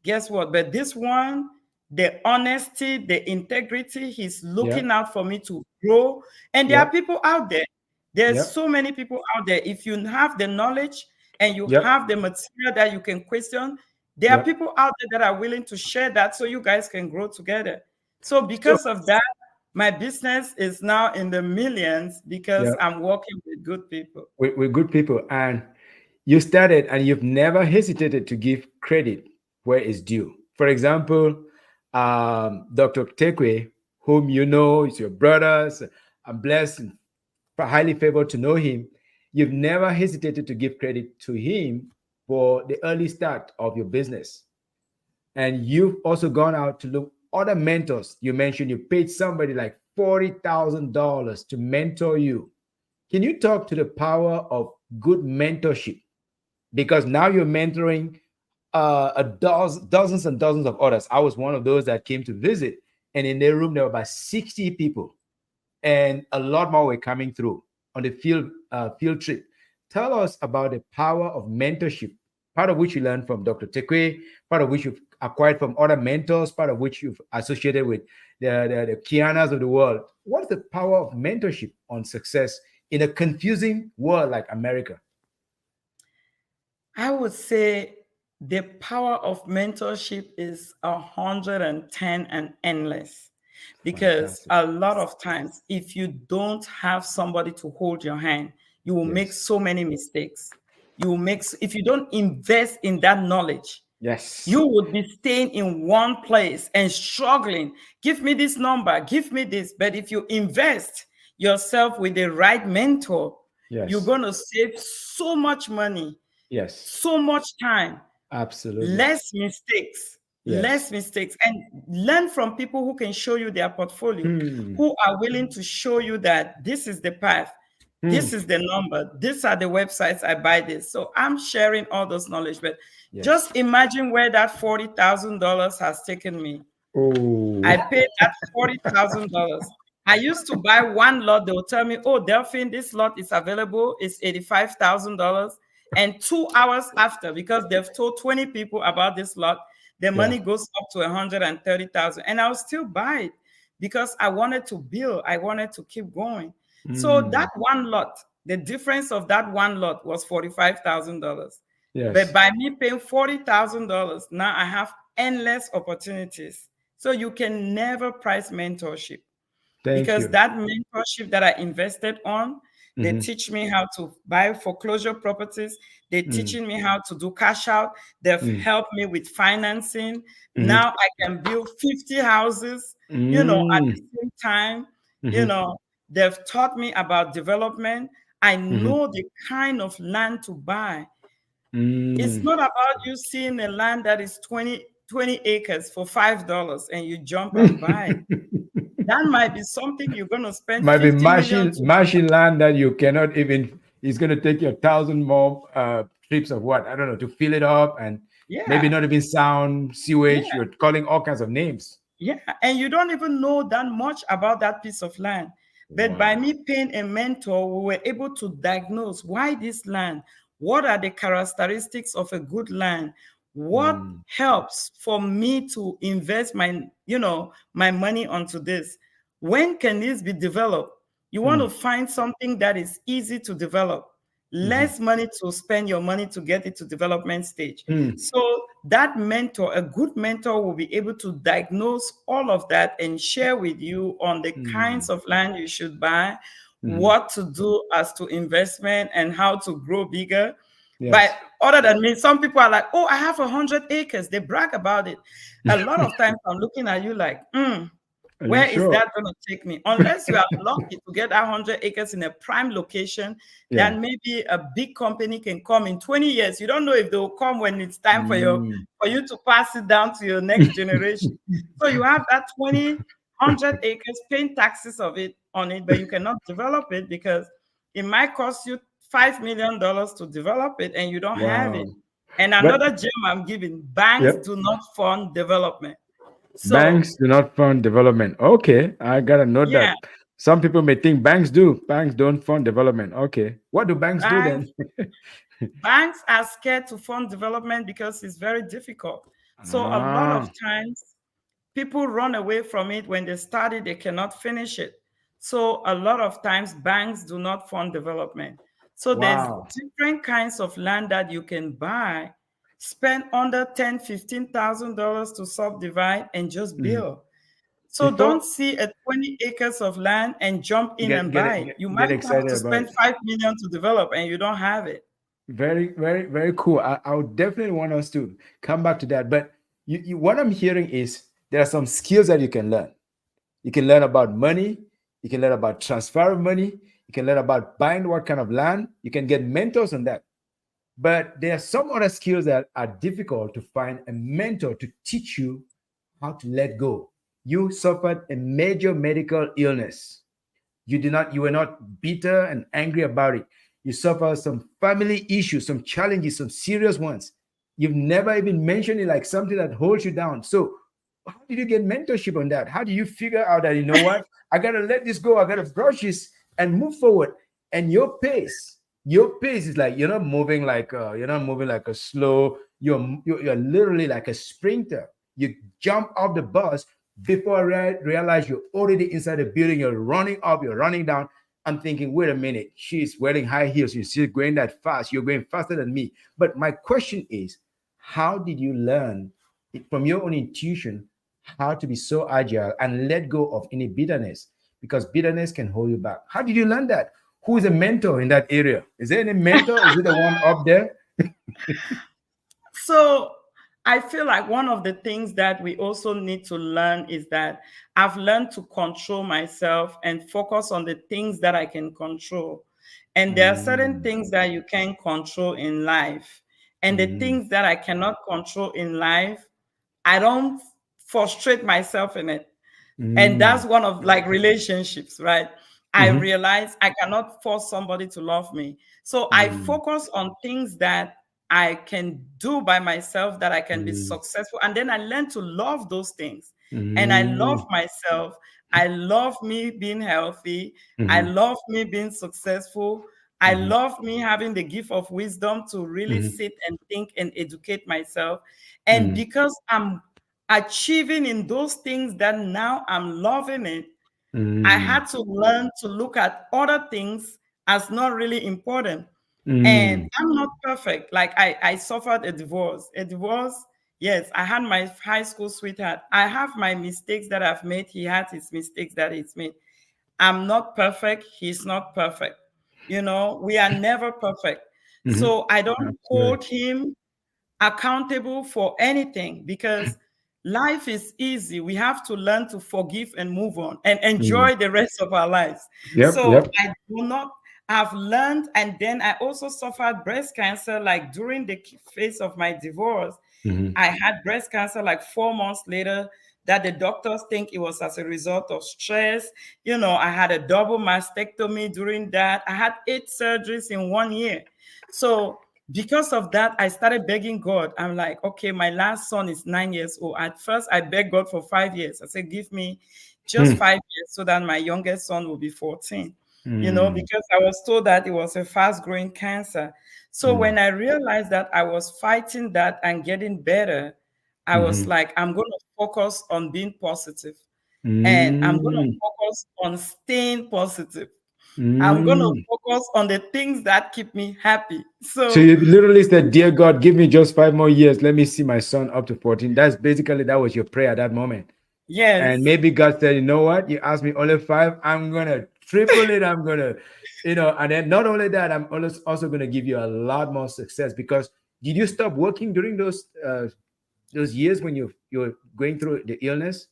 Guess what? But this one, the honesty, the integrity, he's Yep. looking out for me to grow. And there are Yep. people out there. There's Yep. so many people out there. If you have the knowledge and you Yep. have the material that you can question, there are Yep. people out there that are willing to share that so you guys can grow together. So So, because of that, my business is now in the millions because yep. I'm working with good people. We're good people, and you started, and you've never hesitated to give credit where it's due. For example, Dr. Tekwe, whom you know is your brothers, I'm blessed and highly favored to know him. You've never hesitated to give credit to him for the early start of your business. And you've also gone out to look other mentors. You mentioned you paid somebody like $40,000 to mentor you. Can you talk to the power of good mentorship? Because now you're mentoring dozens and dozens of others. I was one of those that came to visit, and in their room there were about 60 people, and a lot more were coming through on the field trip. Tell us about the power of mentorship, part of which you learned from Dr. Tekwe, part of which you've acquired from other mentors, part of which you've associated with the Kianas of the world. What's the power of mentorship on success in a confusing world like America? I would say the power of mentorship is 110 and endless, because Fantastic. a lot of times, if you don't have somebody to hold your hand, you will make Yes. so many mistakes. If you don't invest in that knowledge, Yes. you would be staying in one place and struggling. Give me this number, give me this. But if you invest yourself with the right mentor, you're Yes. going to save so much money, Yes. so much time, Absolutely. less mistakes, Yes. and learn from people who can show you their portfolio, Hmm. who are willing to show you that this is the path, Hmm. this is the number, these are the websites I buy this. So I'm sharing all those knowledge. But Yes. just imagine where that $40,000 has taken me. Oh. I paid that $40,000. I used to buy one lot. They will tell me, "Oh, Delphine, this lot is available. It's $85,000." And 2 hours after, because they've told 20 people about this lot, the Yeah. money goes up to 130,000, and I'll still buy it because I wanted to build. I wanted to keep going. So Hmm. that one lot, the difference of that one lot was $45,000. But Yes. by me paying $40,000, now I have endless opportunities. So you can never price mentorship, Thank because you. that mentorship that I invested on, they Mm-hmm. teach me how to buy foreclosure properties. They're Mm. teaching me how to do cash out. They've Mm. helped me with financing. Mm-hmm. Now I can build 50 houses, at Mm. the same time. You Mm-hmm. know, they've taught me about development. I Mm-hmm. know the kind of land to buy. It's Mm. not about you seeing a land that is 20 acres for $5 and you jump and buy it. that might be something you're going to spend Might be 50 million marshy, to marshy land that you cannot even. It's going to take you 1,000 more trips of what, I don't know, to fill it up, and maybe yeah, not even sound sewage. yeah. You're calling all kinds of names. Yeah, and you don't even know that much about that piece of land. But by Wow. me paying a mentor, we were able to diagnose why this land, what are the characteristics of a good land, what Mm, helps for me to invest my money onto this. When can this be developed? You want to mm, find something that is easy to develop, mhm, less money to spend your money to get it to development stage. mm, So that mentor, a good mentor, will be able to diagnose all of that and share with you on the kinds mm, of land you should buy, mhm. what to do as to investment, and how to grow bigger. But Yes. other than me, some people are like, oh, I have 100 acres. They brag about it. A lot of times I'm looking at you like, Are you where is sure? that going to take me? Unless you are lucky to get 100 acres in a prime location, Yeah. then maybe a big company can come in 20 years. You don't know if they will come when it's time for Mm. you to pass it down to your next generation. So you have that 100 acres, paying taxes of it on it, but you cannot develop it because it might cost you $5 million to develop it and you don't have it. Wow. And But another gem I'm giving, banks yep, do not fund development. So banks do not fund development. Okay, I gotta note yeah, that. Some people may think banks do. Banks don't fund development. Okay, what do banks do banks then? banks are scared to fund development because it's very difficult. So a lot of Ah, times people run away from it. When they start it, they cannot finish it. So a lot of times banks do not fund development. So there's wow. different kinds of land that you can buy, spend under $10,000, $15,000 to subdivide and just Mhm. build. So don't Before see a 20 acres of land and jump in and buy it. You get might have excited to about spend it. 5 million to develop and you don't have it. Very, very, very cool. I would definitely want us to come back to that. But what I'm hearing is there are some skills that you can learn. You can learn about money. You can learn about transfer of money. You can learn about buying what kind of land. You can get mentors on that. But there are some other skills that are difficult to find a mentor to teach you how to let go. You suffered a major medical illness. You were not bitter and angry about it. You suffer some family issues, some challenges, some serious ones. You've never even mentioned it like something that holds you down. So how did you get mentorship on that? How do you figure out that, you know what, I gotta let this go, I gotta brush this and move forward? And your pace is like you're not moving like a slow, you're literally like a sprinter. You jump off the bus before I realize you're already inside the building. You're running up, you're running down. I'm thinking, wait a minute, she's wearing high heels. You're still going that fast. You're going faster than me. But my question is, how did you learn from your own intuition how to be so agile and let go of any bitterness? Because bitterness can hold you back. How did you learn that? Who is a mentor in that area? Is there any mentor? Is it the one up there? So I feel like one of the things that we also need to learn is that I've learned to control myself and focus on the things that I can control. And there are certain Mm, things that you can control in life. And the mm, things that I cannot control in life, I don't frustrate myself in it. And mm, that's one of like relationships, right? I mhm, realize I cannot force somebody to love me. So I mm, focus on things that I can do by myself, that I can be mm, successful. And then I learn to love those things. And I love mm, myself. I love me being healthy. I mhm, love me being successful. I mhm, love me having the gift of wisdom to really mhm, sit and think and educate myself. And mhm, because I'm achieving in those things that now I'm loving it, I mm, had to learn to look at other things as not really important. And mm, I'm not perfect. Like I suffered a divorce. A divorce, yes, I had my high school sweetheart. I have my mistakes that I've made. He had his mistakes that he's made. I'm not perfect. He's not perfect. We are never perfect. mhm. So I don't Absolutely. hold him accountable for anything because life is easy. We have to learn to forgive and move on and Mm. enjoy the rest of our lives. Yep, So yep. I do not have learned, and then I also suffered breast cancer like during the phase of my divorce. Mhm, I had breast cancer like 4 months later. that the doctors think it was as a result of stress. You know, I had a double mastectomy during that. I had 8 surgeries in 1 year. So because of that, I started begging God. I'm like, okay, my last son is 9 years old. At first, I begged God for 5 years. I said, give me just Hmm. 5 years so that my youngest son will be 14, you know, Hmm. because I was told that it was a fast growing cancer. So Hmm. when I realized that I was fighting that and getting better, I was Hmm. like, I'm going to focus on being positive, and I'm going to Hmm. focus on staying positive. I'm going to Hmm. focus on the things that keep me happy. So So, you literally said, "Dear God, give me just 5 more years. Let me see my son up to 14." That's basically that was your prayer at that moment. And yes. maybe God said, "You know what? You asked me only five. I'm gonna triple it. I'm gonna, and then not only that, I'm also gonna give you a lot more success." Because did you stop working during those years when you're going through the illness?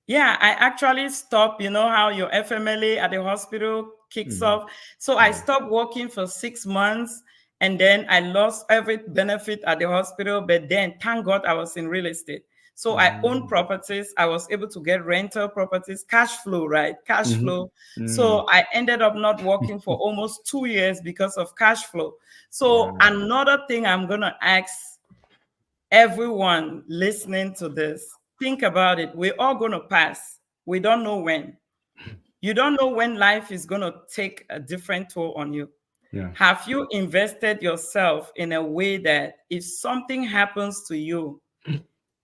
Yeah, I actually stopped. You know how your FMLA at the hospital kicks Hmm. off. So I Yeah. stopped working for 6 months, and then I lost every benefit at the hospital. But then, thank God, I was in real estate. So I own Mm. properties. I was able to get rental properties, cash flow, right? Cash Mhm. flow. Mm. So I ended up not working for almost 2 years because of cash flow. So Wow. another thing I'm going to ask everyone listening to this, think about it. We're all going to pass. We don't know when. You don't know when life is going to take a different toll on you. Yeah. Have you invested yourself in a way that if something happens to you,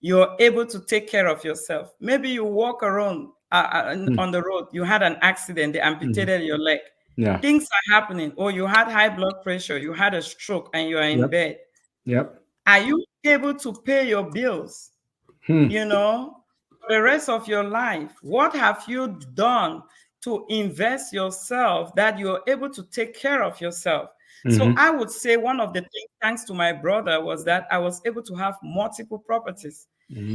you're able to take care of yourself? Maybe you walk around Mm. on the road, you had an accident, they Mhm. amputated your leg. Yeah. Things are happening, or you had high blood pressure, you had a stroke, and you are in Yep. bed. Yep. Are you able to pay your bills, Hmm. you know, for the rest of your life? What have you done to invest yourself that you're able to take care of yourself? So Hmm. I would say one of the things, thanks to my brother, was that I was able to have multiple properties.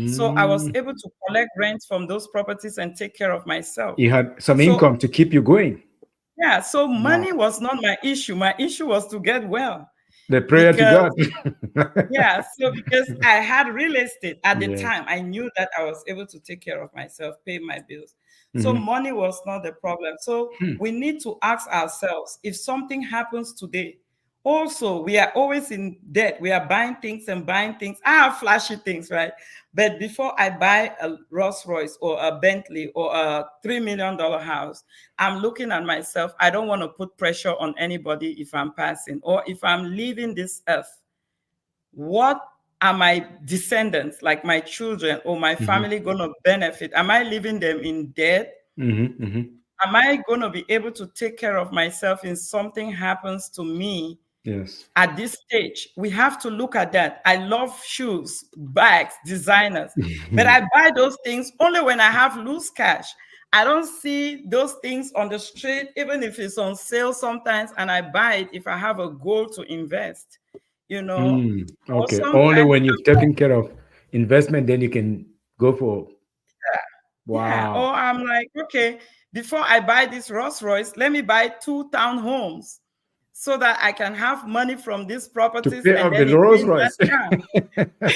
So I was Mm. able to collect rent from those properties and take care of myself. You had some So income to keep you going. yeah, so Wow. money was not my issue. My issue was to get well, The prayer to because God. yeah, so because I had real estate at the Yes. time, I knew that I was able to take care of myself, pay my bills. So Hmm. money was not the problem. So we need to ask ourselves, if something happens today, also we are always in debt. We are buying things and buying things. I have flashy things, right? But before I buy a Rolls Royce or a Bentley or a $3 million house, I'm looking at myself. I don't want to put pressure on anybody if I'm passing or if I'm leaving this earth. What are my descendants, like my children or my Hmm. family, going to benefit? Am I leaving them in debt? Hmm. Hmm. Am I going to be able to take care of myself if something happens to me Yes. at this stage? We have to look at that. I love shoes, bags, designers, but I buy those things only when I have loose cash. I don't see those things on the street, even if it's on sale sometimes, and I buy it if I have a goal to invest, you know. Mm. Or Okay. Only sometimes when you've taken care of investment, then you can go for. yeah, Wow. or I'm like, okay, before I buy this Rolls Royce, let me buy 2 townhomes so that I can have money from these To properties pay and off the then Rolls invest. Royce. Yeah.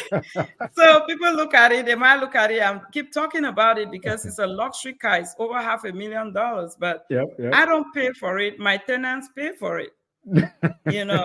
So people look at it, they might look at it and keep talking about it because it's a luxury car. It's over $500,000, but Yep. Yep. I don't pay for it. My tenants pay for it, you know.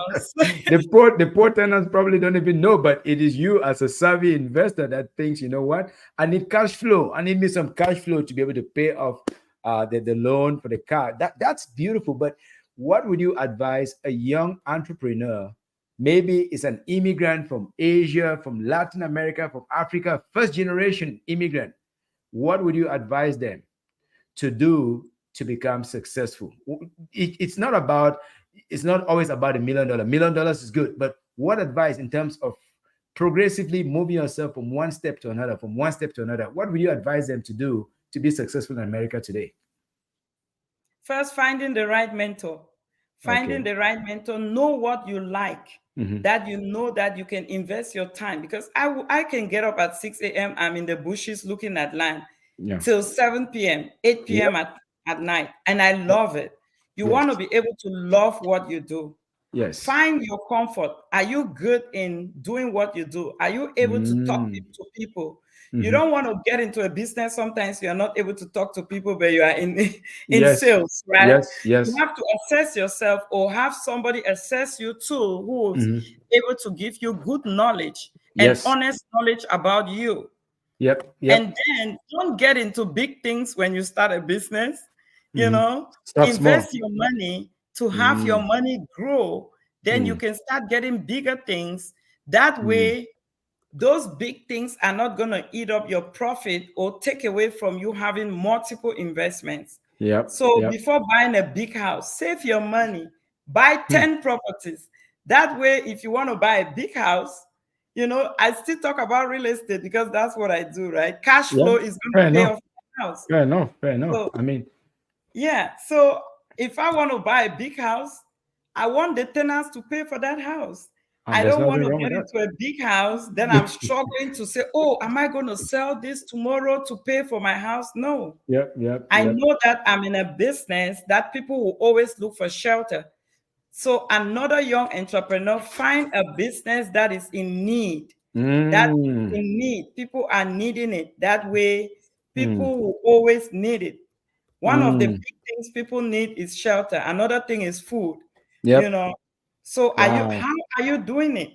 The poor tenants probably don't even know, but it is you as a savvy investor that thinks, you know what? I need cash flow. I need me some cash flow to be able to pay off the loan for the car. That's beautiful. But what would you advise a young entrepreneur? Maybe it's an immigrant from Asia, from Latin America, from Africa, first generation immigrant. What would you advise them to do to become successful? It's not always about $1 million. $1 million is good, but what advice in terms of progressively moving yourself from one step to another, from one step to another? What would you advise them to do to be successful in America today? First, finding the right mentor. Finding Okay. the right mentor, know what you like, Hmm. that you know that you can invest your time. Because I can get up at 6 a.m., I'm in the bushes looking at land Yeah. till 7 p.m., 8 Yep. p.m. at night, and I Yep. love it. You Yes. want to be able to love what you do. Yes. Find your comfort. Are you good in doing what you do? Are you able to talk Mm. to people? You Mhm. don't want to get into a business. Sometimes you are not able to talk to people, but you are in in Yes. sales, right? Yes. You Yes. have to assess yourself or have somebody assess you too, who's Mhm. able to give you good knowledge and Yes. honest knowledge about you. Yep. And Yep. then don't get into big things when you start a business. You Mhm. know, Start small. invest your money to have your Mm. money grow. Then you Mm. can start getting bigger things. That Mm. way, those big things are not going to eat up your profit or take away from you having multiple investments. Yep. So Yep. before buying a big house, save your money, buy Hmm. 10 properties. That way, if you want to buy a big house, I still talk about real estate because that's what I do, right? Cash Yeah. flow is going to Fair pay enough. off my house. Fair enough. Fair enough. So I mean, yeah. So if I want to buy a big house, I want the tenants to pay for that house. and I there's don't want nothing to wrong with get that. into a big house, then I'm struggling to say, oh, am I going to sell this tomorrow to pay for my house? No. Yep. Yep. I Yep. know that I'm in a business that people will always look for shelter. So another young entrepreneur, find a business that is in need. That is Mm. in need. People are needing it. That way, Mm. people will always need it. One of the Mm. big things people need is shelter. Another thing is food, you Yep. know. So Wow. how are you doing it?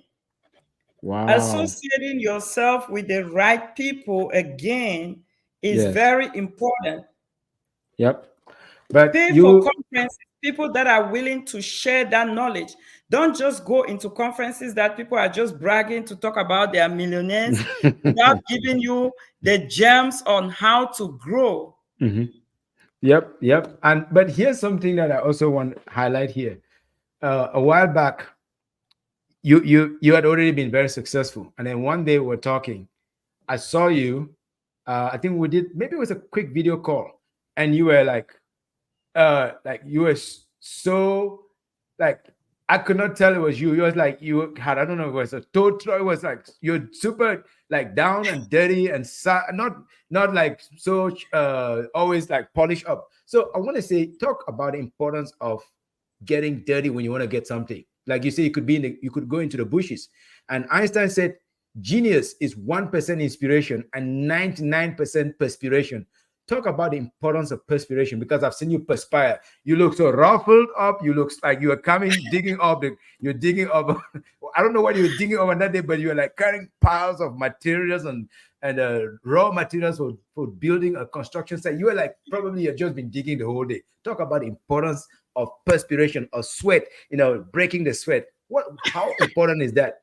Wow. Associating yourself with the right people again is Yes. very important. Yep. But Pay for you. conferences, people that are willing to share that knowledge. Don't just go into conferences that people are just bragging to talk about their millionaires without giving you the gems on how to grow. Mhm. Yep. Yep. And but here's something that I also want to highlight here. A while back, you had already been very successful, and then one day we were talking. I saw you. I think we did, maybe it was a quick video call, and you were like you were so, like, I could not tell it was you. You was like, you had, I don't know, it was a total, it was like you're super like down and dirty and not like so always like polished up. So I want to say, talk about the importance of getting dirty when you want to get something. Like you say, you could go into the bushes. And Einstein said genius is 1% inspiration and 99% perspiration. Talk about the importance of perspiration, because I've seen you perspire. You look so ruffled up. You look like you are coming, digging up you're digging up. I don't know what you were digging up on that day, but you were like carrying piles of materials and raw materials for building a construction site. You were like, probably you've just been digging the whole day. Talk about the importance of perspiration or sweat, breaking the sweat. How important is that?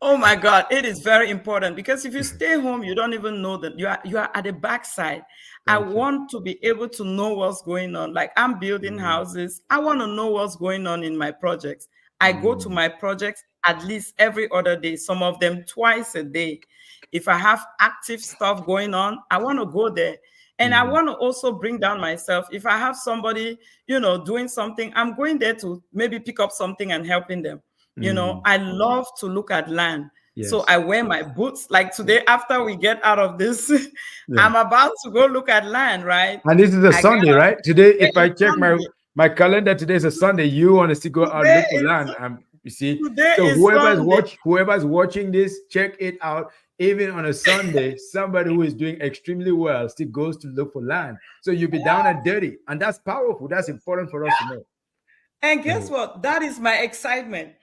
Oh my God, it is very important because if you stay home, you don't even know that you are at the backside. I Thank you. want to be able to know what's going on. Like I'm building Mm, houses. I want to know what's going on in my projects. I go to mm, my projects at least every other day, some of them twice a day. If I have active stuff going on, I want to go there. And I mm, want to also bring down myself. If I have somebody, doing something, I'm going there to maybe pick up something and helping them. mm. I love to look at land. So Yes. I wear my boots. Like today, after we get out of this, Yeah. I'm about to go look at land, right? And this is a I got Sunday, up. right? Today, Yeah, if I it's check my Sunday. my calendar, today is a Sunday. You want to see, go out Today look for is land. You see. today So is Sunday. whoever's watching this, check it out. Even on a Sunday, somebody who is doing extremely well still goes to look for land. So you'll be down and dirty, and that's powerful. That's important for us to know. And guess Mhm. what? That is my excitement.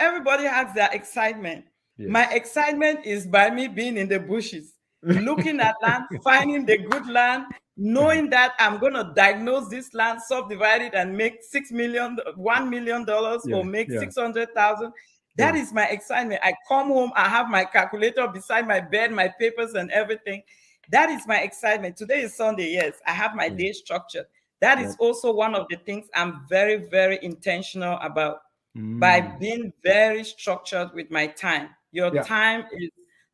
Everybody has their excitement. My Yes. excitement is by me being in the bushes, looking at land, finding the good land, knowing that I'm going to diagnose this land, subdivide it, and make $1 million or Yeah. make Yeah. 600,000. That Yeah. is my excitement. I come home, I have my calculator beside my bed, my papers, and everything. That is my excitement. Today is Sunday. Yes, I have my Yeah. day structured. That Yeah. is also one of the things I'm very, very intentional about, by Mm. being very structured with my time. Your Yeah. time is,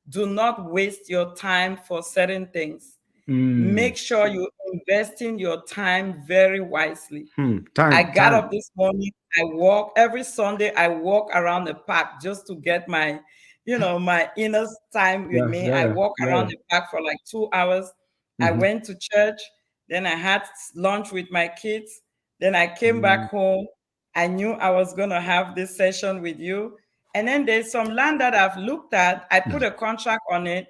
do not waste your time for certain things. Mm. Make sure you invest in your time very wisely. I Time. got Time. up this morning, I walk every Sunday, I walk around the park just to get my inner time with Yeah. me. Yeah. I Yeah. walk Yeah. around the park for like 2 hours. I Mhm. went to church, then I had lunch with my kids, then I came Mm. back home. I knew I was going to have this session with you. And then there's some land that I've looked at. I put a contract on it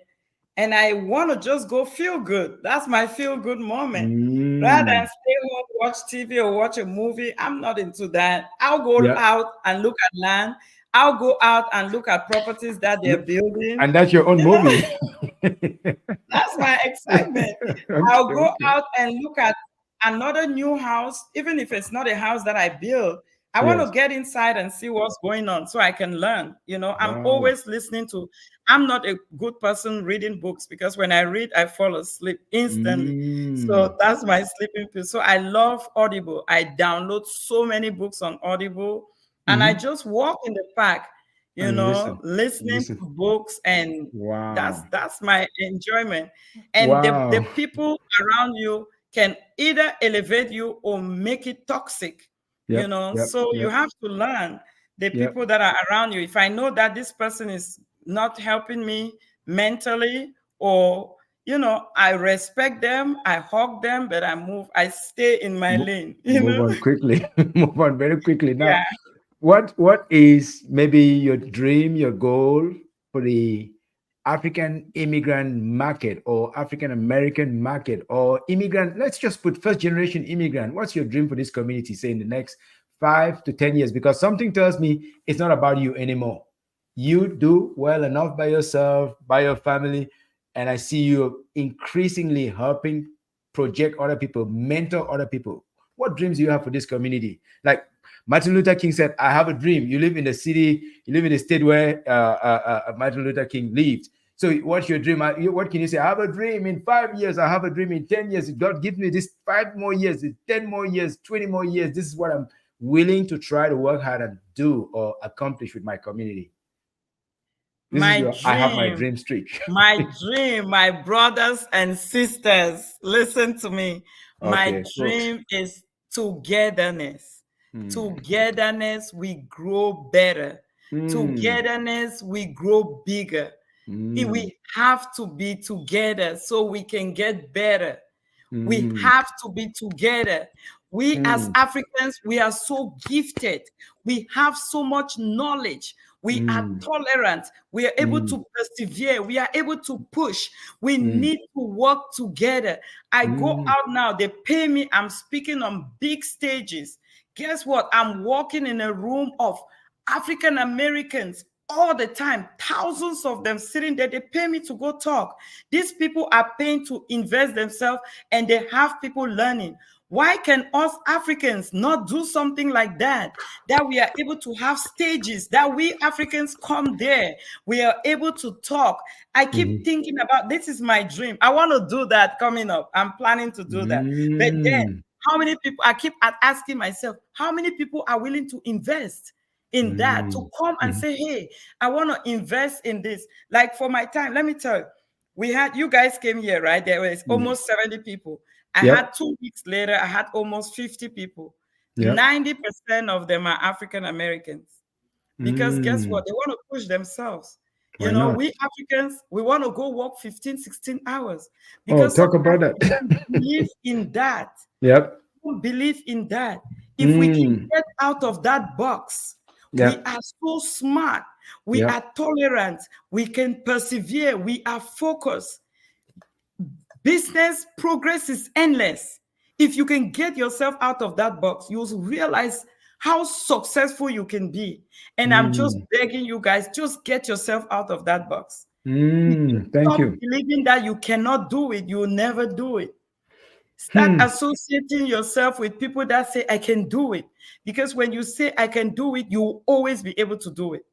and I want to just go feel good. That's my feel good moment. Rather than Mm. stay home, watch TV or watch a movie, I'm not into that. I'll go Yeah. out and look at land. I'll go out and look at properties that they're building. And that's your own You know, movie. that's my excitement. I'll Okay, go okay. out and look at another new house, even if it's not a house that I built. I want to Yes. get inside and see what's going on so I can learn. I'm Wow. always listening to, I'm not a good person reading books because when I read, I fall asleep instantly. So Mm. that's my sleeping pill. So I love Audible. I download so many books on Audible and I Mm-hmm. just walk in the park, And listen. listening Listen. to books, and that's Wow. that's my enjoyment. And the Wow. people around you can either elevate you or make it toxic. Yep. Yep. So you Yep. have to learn the Yep. people that are around you. If I know that this person is not helping me mentally, or I respect them, I hug them, but I stay in my lane. Move on quickly. Move on very quickly. Now, Yeah. what is maybe your dream, your goal for the African immigrant market or African American market or immigrant? Let's just put first generation immigrant. What's your dream for this community, say in the next 5 to 10 years? Because something tells me it's not about you anymore. You do well enough by yourself, by your family, and I see you increasingly helping project other people, mentor other people. What dreams do you have for this community? Like Martin Luther King said, I have a dream. You live in the city, you live in the state where Martin Luther King lived. So what's your dream? What can you say? I have a dream in 5 years. I have a dream in 10 years. God give me this 5 more years, 10 more years, 20 more years. This is what I'm willing to try to work hard and do or accomplish with my community. This is My your I have my dream, dream streak. my brothers and sisters, listen to me. My Okay, folks. dream is togetherness. Mm. Togetherness, we grow better. Mm. Togetherness, we grow bigger. Mm. We have to be together so we can get better. We Mm. have to be together. We as Mm. Africans, we are so gifted. We have so much knowledge. We are Mm. tolerant. We are able Mm. to persevere. We are able to push. We Mm. need to work together. I go Mm. out now, they pay me. I'm speaking on big stages. Guess what? I'm walking in a room of African Americans all the time, thousands of them sitting there. They pay me to go talk. These people are paying to invest themselves and they have people learning. Why can us Africans not do something like that? That we are able to have stages, that we Africans come there, we are able to talk. I keep Mhm. thinking about, this is my dream. I want to do that coming up. I'm planning to do that. But then, Mm. how many people, I keep asking myself, how many people are willing to invest in that, to Mm. come and Mhm. say, hey, I want to invest in this. Like for my time, let me tell you, you guys came here, right? There was Mm. almost 70 people. I had Yep. 2 weeks later, I had almost 50 people. Yep. 90% of them are African Americans. Because guess Mm. what? They want to push themselves. Why not? We Africans, we want to go work 15, 16 hours Oh, because talk about sometimes that. we don't believe in that. Yep. We don't believe in that. If we can Mm. get out of that box, we Yep. are so smart. We Yep. are tolerant. We can persevere. We are focused. Business progress is endless. If you can get yourself out of that box, you'll realize how successful you can be. And I'm just Mm. begging you guys, just get yourself out of that box. If you Mm. Thank stop you. believing that you cannot do it, you'll never do it. Start Hmm. associating yourself with people that say, I can do it. Because when you say, I can do it, you'll always be able to do it.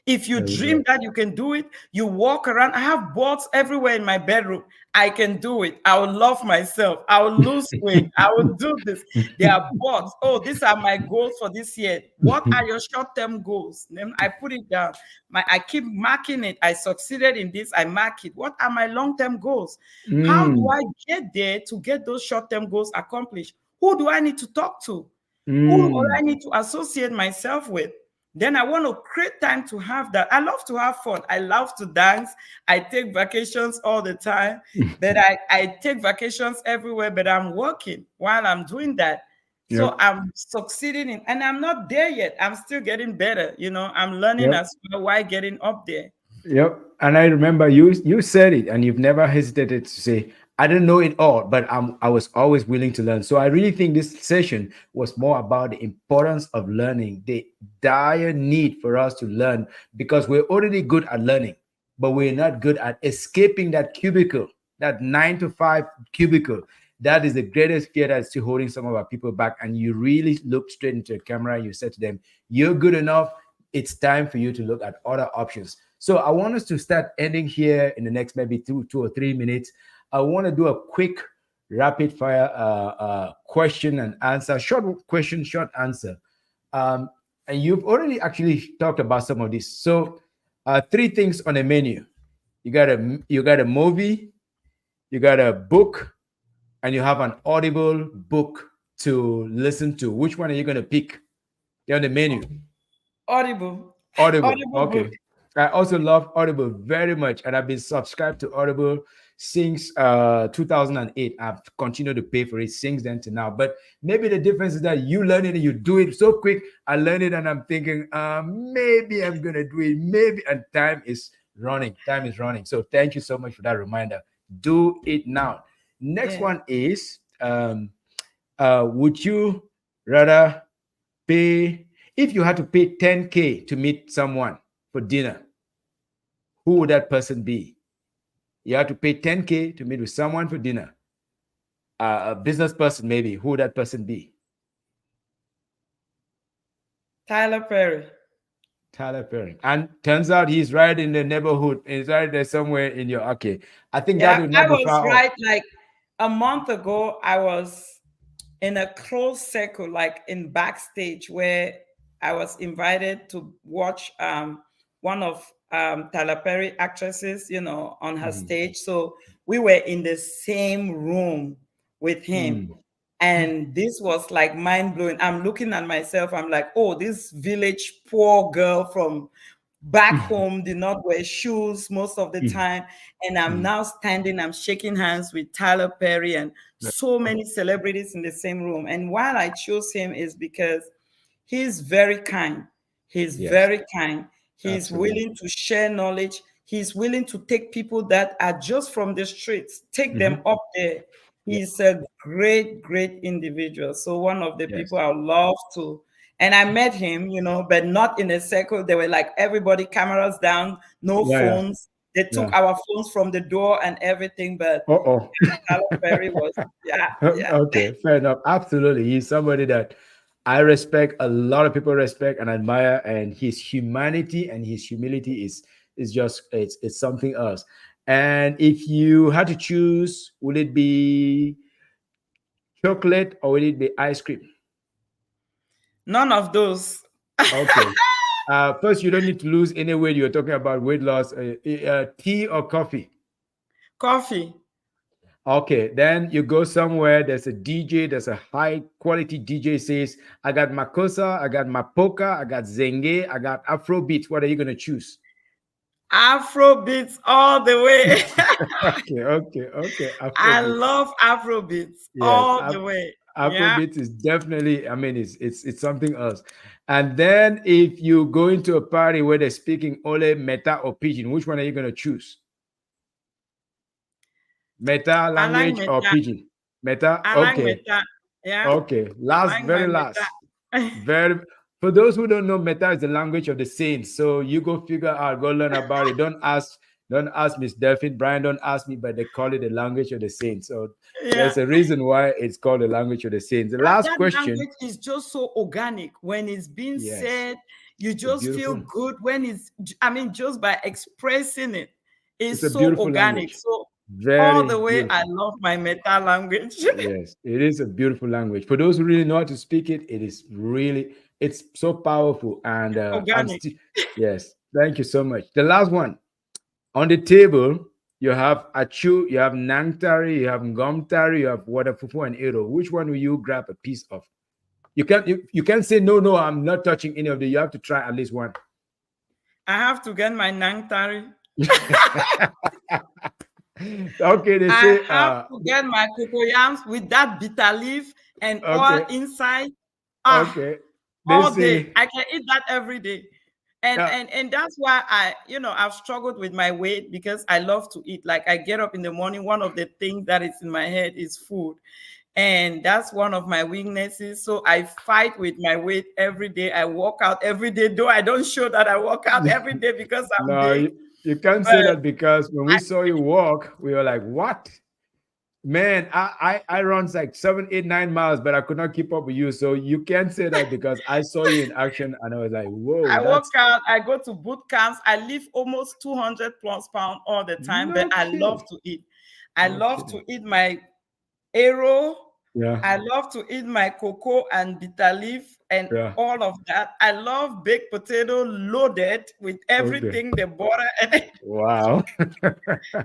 If you There we dream go. that you can do it, you walk around. I have boards everywhere in my bedroom. I can do it. I will love myself. I will lose weight. I will do this. There are boards. Oh, these are my goals for this year. What are your short-term goals? Then I put it down. I keep marking it. I succeeded in this. I mark it. What are my long-term goals? How do Mm. I get there to get those short-term goals accomplished? Who do I need to talk to? Who do Mm. I need to associate myself with? Then I want to create time to have that. I love to have fun. I love to dance. I take vacations all the time, but I take vacations everywhere, but I'm working while I'm doing that. So Yep. I'm succeeding in, and I'm not there yet. I'm still getting better. I'm learning Yep. as well while getting up there. Yep. And I remember you said it, and you've never hesitated to say, I don't know it all, but I was always willing to learn. So I really think this session was more about the importance of learning, the dire need for us to learn, because we're already good at learning, but we're not good at escaping that cubicle, that 9 to 5 cubicle. That is the greatest fear that's still holding some of our people back. And you really look straight into the camera and you said to them, you're good enough. It's time for you to look at other options. So I want us to start ending here in the next maybe 2 or 3 minutes. I want to do a quick rapid fire question and answer, short question, short answer. Um, and you've already actually talked about some of this. So three things on the menu. You got a movie, you got a book, and you have an audible book to listen to. Which one are you going to pick? They're on the menu. Audible. Audible. Audible book. Okay. I also love Audible very much, and I've been subscribed to Audible since 2008. I've continued to pay for it since then to now. But maybe the difference is that you learn it and you do it so quick. I learn it and I'm thinking, maybe I'm gonna do it. Maybe, and time is running. Time is running. So thank you so much for that reminder. Do it now. Next Yeah. one is, would you rather pay, if you had to pay 10K to meet someone for dinner, who would that person be? You have to pay 10K to meet with someone for dinner. A business person, maybe. Who would that person be? Tyler Perry. Tyler Perry. And turns out he's right in the neighborhood. He's right there somewhere in your, okay. I think that Yeah, would I not be was far off. right. Like a month ago, I was in a close circle, like in backstage, where I was invited to watch one of Tyler Perry actresses, on her Mhm. stage. So we were in the same room with him. Mm. And this was like mind blowing. I'm looking at myself. I'm like, oh, this village poor girl from back Mhm. home did not wear shoes most of the time. And I'm Mhm. now standing, I'm shaking hands with Tyler Perry and so many celebrities in the same room. And why I chose him is because he's very kind. He's Yes, very kind. He's absolutely. willing to share knowledge. He's willing to take people that are just from the streets, take them Mhm. up there. Yeah. He's a great, great individual. So one of the Yes. people I would love to. And I met him, but not in a circle. They were like everybody, cameras down, no Yeah, yeah, phones. They took yeah. our phones from the door and everything. But Uh-oh. Tyler Perry was, yeah, yeah. Okay, fair enough. Absolutely. He's somebody that I respect, a lot of people respect and admire, and his humanity and his humility is just it's something else. And if you had to choose, would it be chocolate or would it be ice cream? None of those. Okay. First, you don't need to lose any weight. You're talking about weight loss. Tea or coffee? Coffee. Okay, then you go somewhere, there's a DJ, there's a high quality DJ says, I got Makosa, I got Mapoka, I got Zenge, I got Afrobeat. What are you going to choose? Afro beats all the way. Okay, I Afrobeat. love Afro beats Yes, all the way. Yeah. Afrobeat is definitely, I mean, it's something else. And then if you go into a party where they're speaking Ole, Meta, or Pidgin, which one are you going to choose? Meta I like language or Meta. Pidgin? Meta? I like Okay. Meta. Yeah. Okay, I last, like my very last, Meta. very. For those who don't know, Meta is the language of the saints. So you go figure out, go learn about it. Don't ask Miss Delphine, Brian. Don't ask me, but they call it the language of the saints. So Yeah. there's a reason why it's called the language of the saints. The last That question. language is just so organic. When it's being Yes, said, you it's just feel beautiful. good when I mean, just by expressing it, It's it's a so beautiful organic. language. So all Very the way, I beautiful. love my Meta language. Yes, it is a beautiful language. For those who really know how to speak it, it is really, it's so powerful. And I'm Organic. still, yes, thank you so much. The last one on the table, you have achu, you have nangtari, you have ngomtari, you have wadafufu and ero. Which one will you grab a piece of? You can't say no, I'm not touching any of them. You have to try at least one. I have to get my Nangtari. Okay, they I say have to get my cocoyams with that bitter leaf. and all Okay. inside. Ah, Okay. They all day. see. I can eat that every day. And Yeah. and and that's why I've struggled with my weight because I love to eat. Like I get up in the morning, one of the things that is in my head is food. And that's one of my weaknesses. So I fight with my weight every day. I work out every day, though I don't show that I work out every day because I'm No, big. you can't say But that because when we I, saw you walk, we were like, what? Man, I run like 7, 8, 9 miles, but I could not keep up with you. So you can't say that because I saw you in action and I was like, whoa, I work that's out, I go to boot camps. I lift almost 200 plus pounds all the time, but no I love kidding. to eat. I No love to kidding. eat my arrow. Yeah. I love to eat my cocoa and bitter leaf and Yeah. all of that. I love baked potato loaded with Okay. everything, the butter and Wow.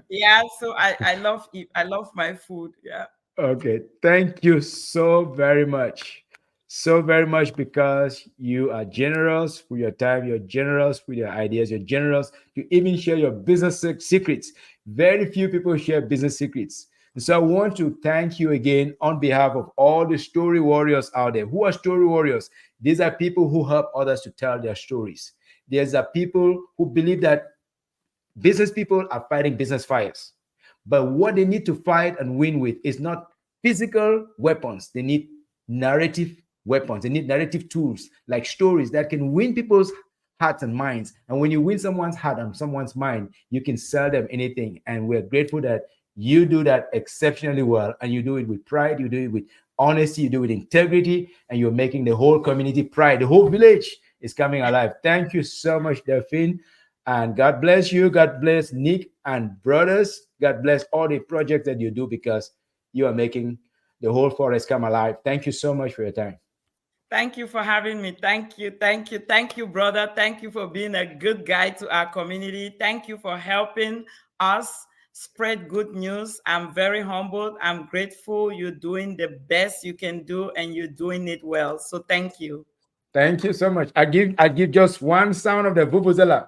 yeah. So I love eat. I love my food. Yeah. Okay, thank you so very much. So very much because you are generous with your time, you're generous with your ideas, you're generous to even share your business secrets. Very few people share business secrets. And so I want to thank you again on behalf of all the story warriors out there. Who are story warriors? These are people who help others to tell their stories. These are people who believe that business people are fighting business fires. But what they need to fight and win with is not physical weapons. They need narrative weapons. They need narrative tools like stories that can win people's hearts and minds. And when you win someone's heart and someone's mind, you can sell them anything. And we're grateful that you do that exceptionally well. And you do it with pride, you do it with honesty, you do it with integrity, and you're making the whole community pride. The whole village is coming alive. Thank you so much, Delphine. And God bless you. God bless Nick and brothers. God bless all the projects that you do because you are making the whole forest come alive. Thank you so much for your time. Thank you for having me. Thank you. Thank you. Thank you, brother. Thank you for being a good guy to our community. Thank you for helping us spread good news. I'm very humbled. I'm grateful. You're doing the best you can do and you're doing it well. So thank you. Thank you so much. I give just one sound of the vuvuzela.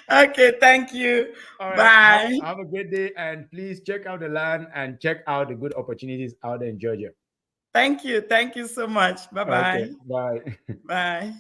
Okay, thank you. All right. Have, Bye. have a great day and please check out the land and check out the good opportunities out there in Georgia. Thank you. Thank you so much. Okay. Bye-bye. Bye. Bye.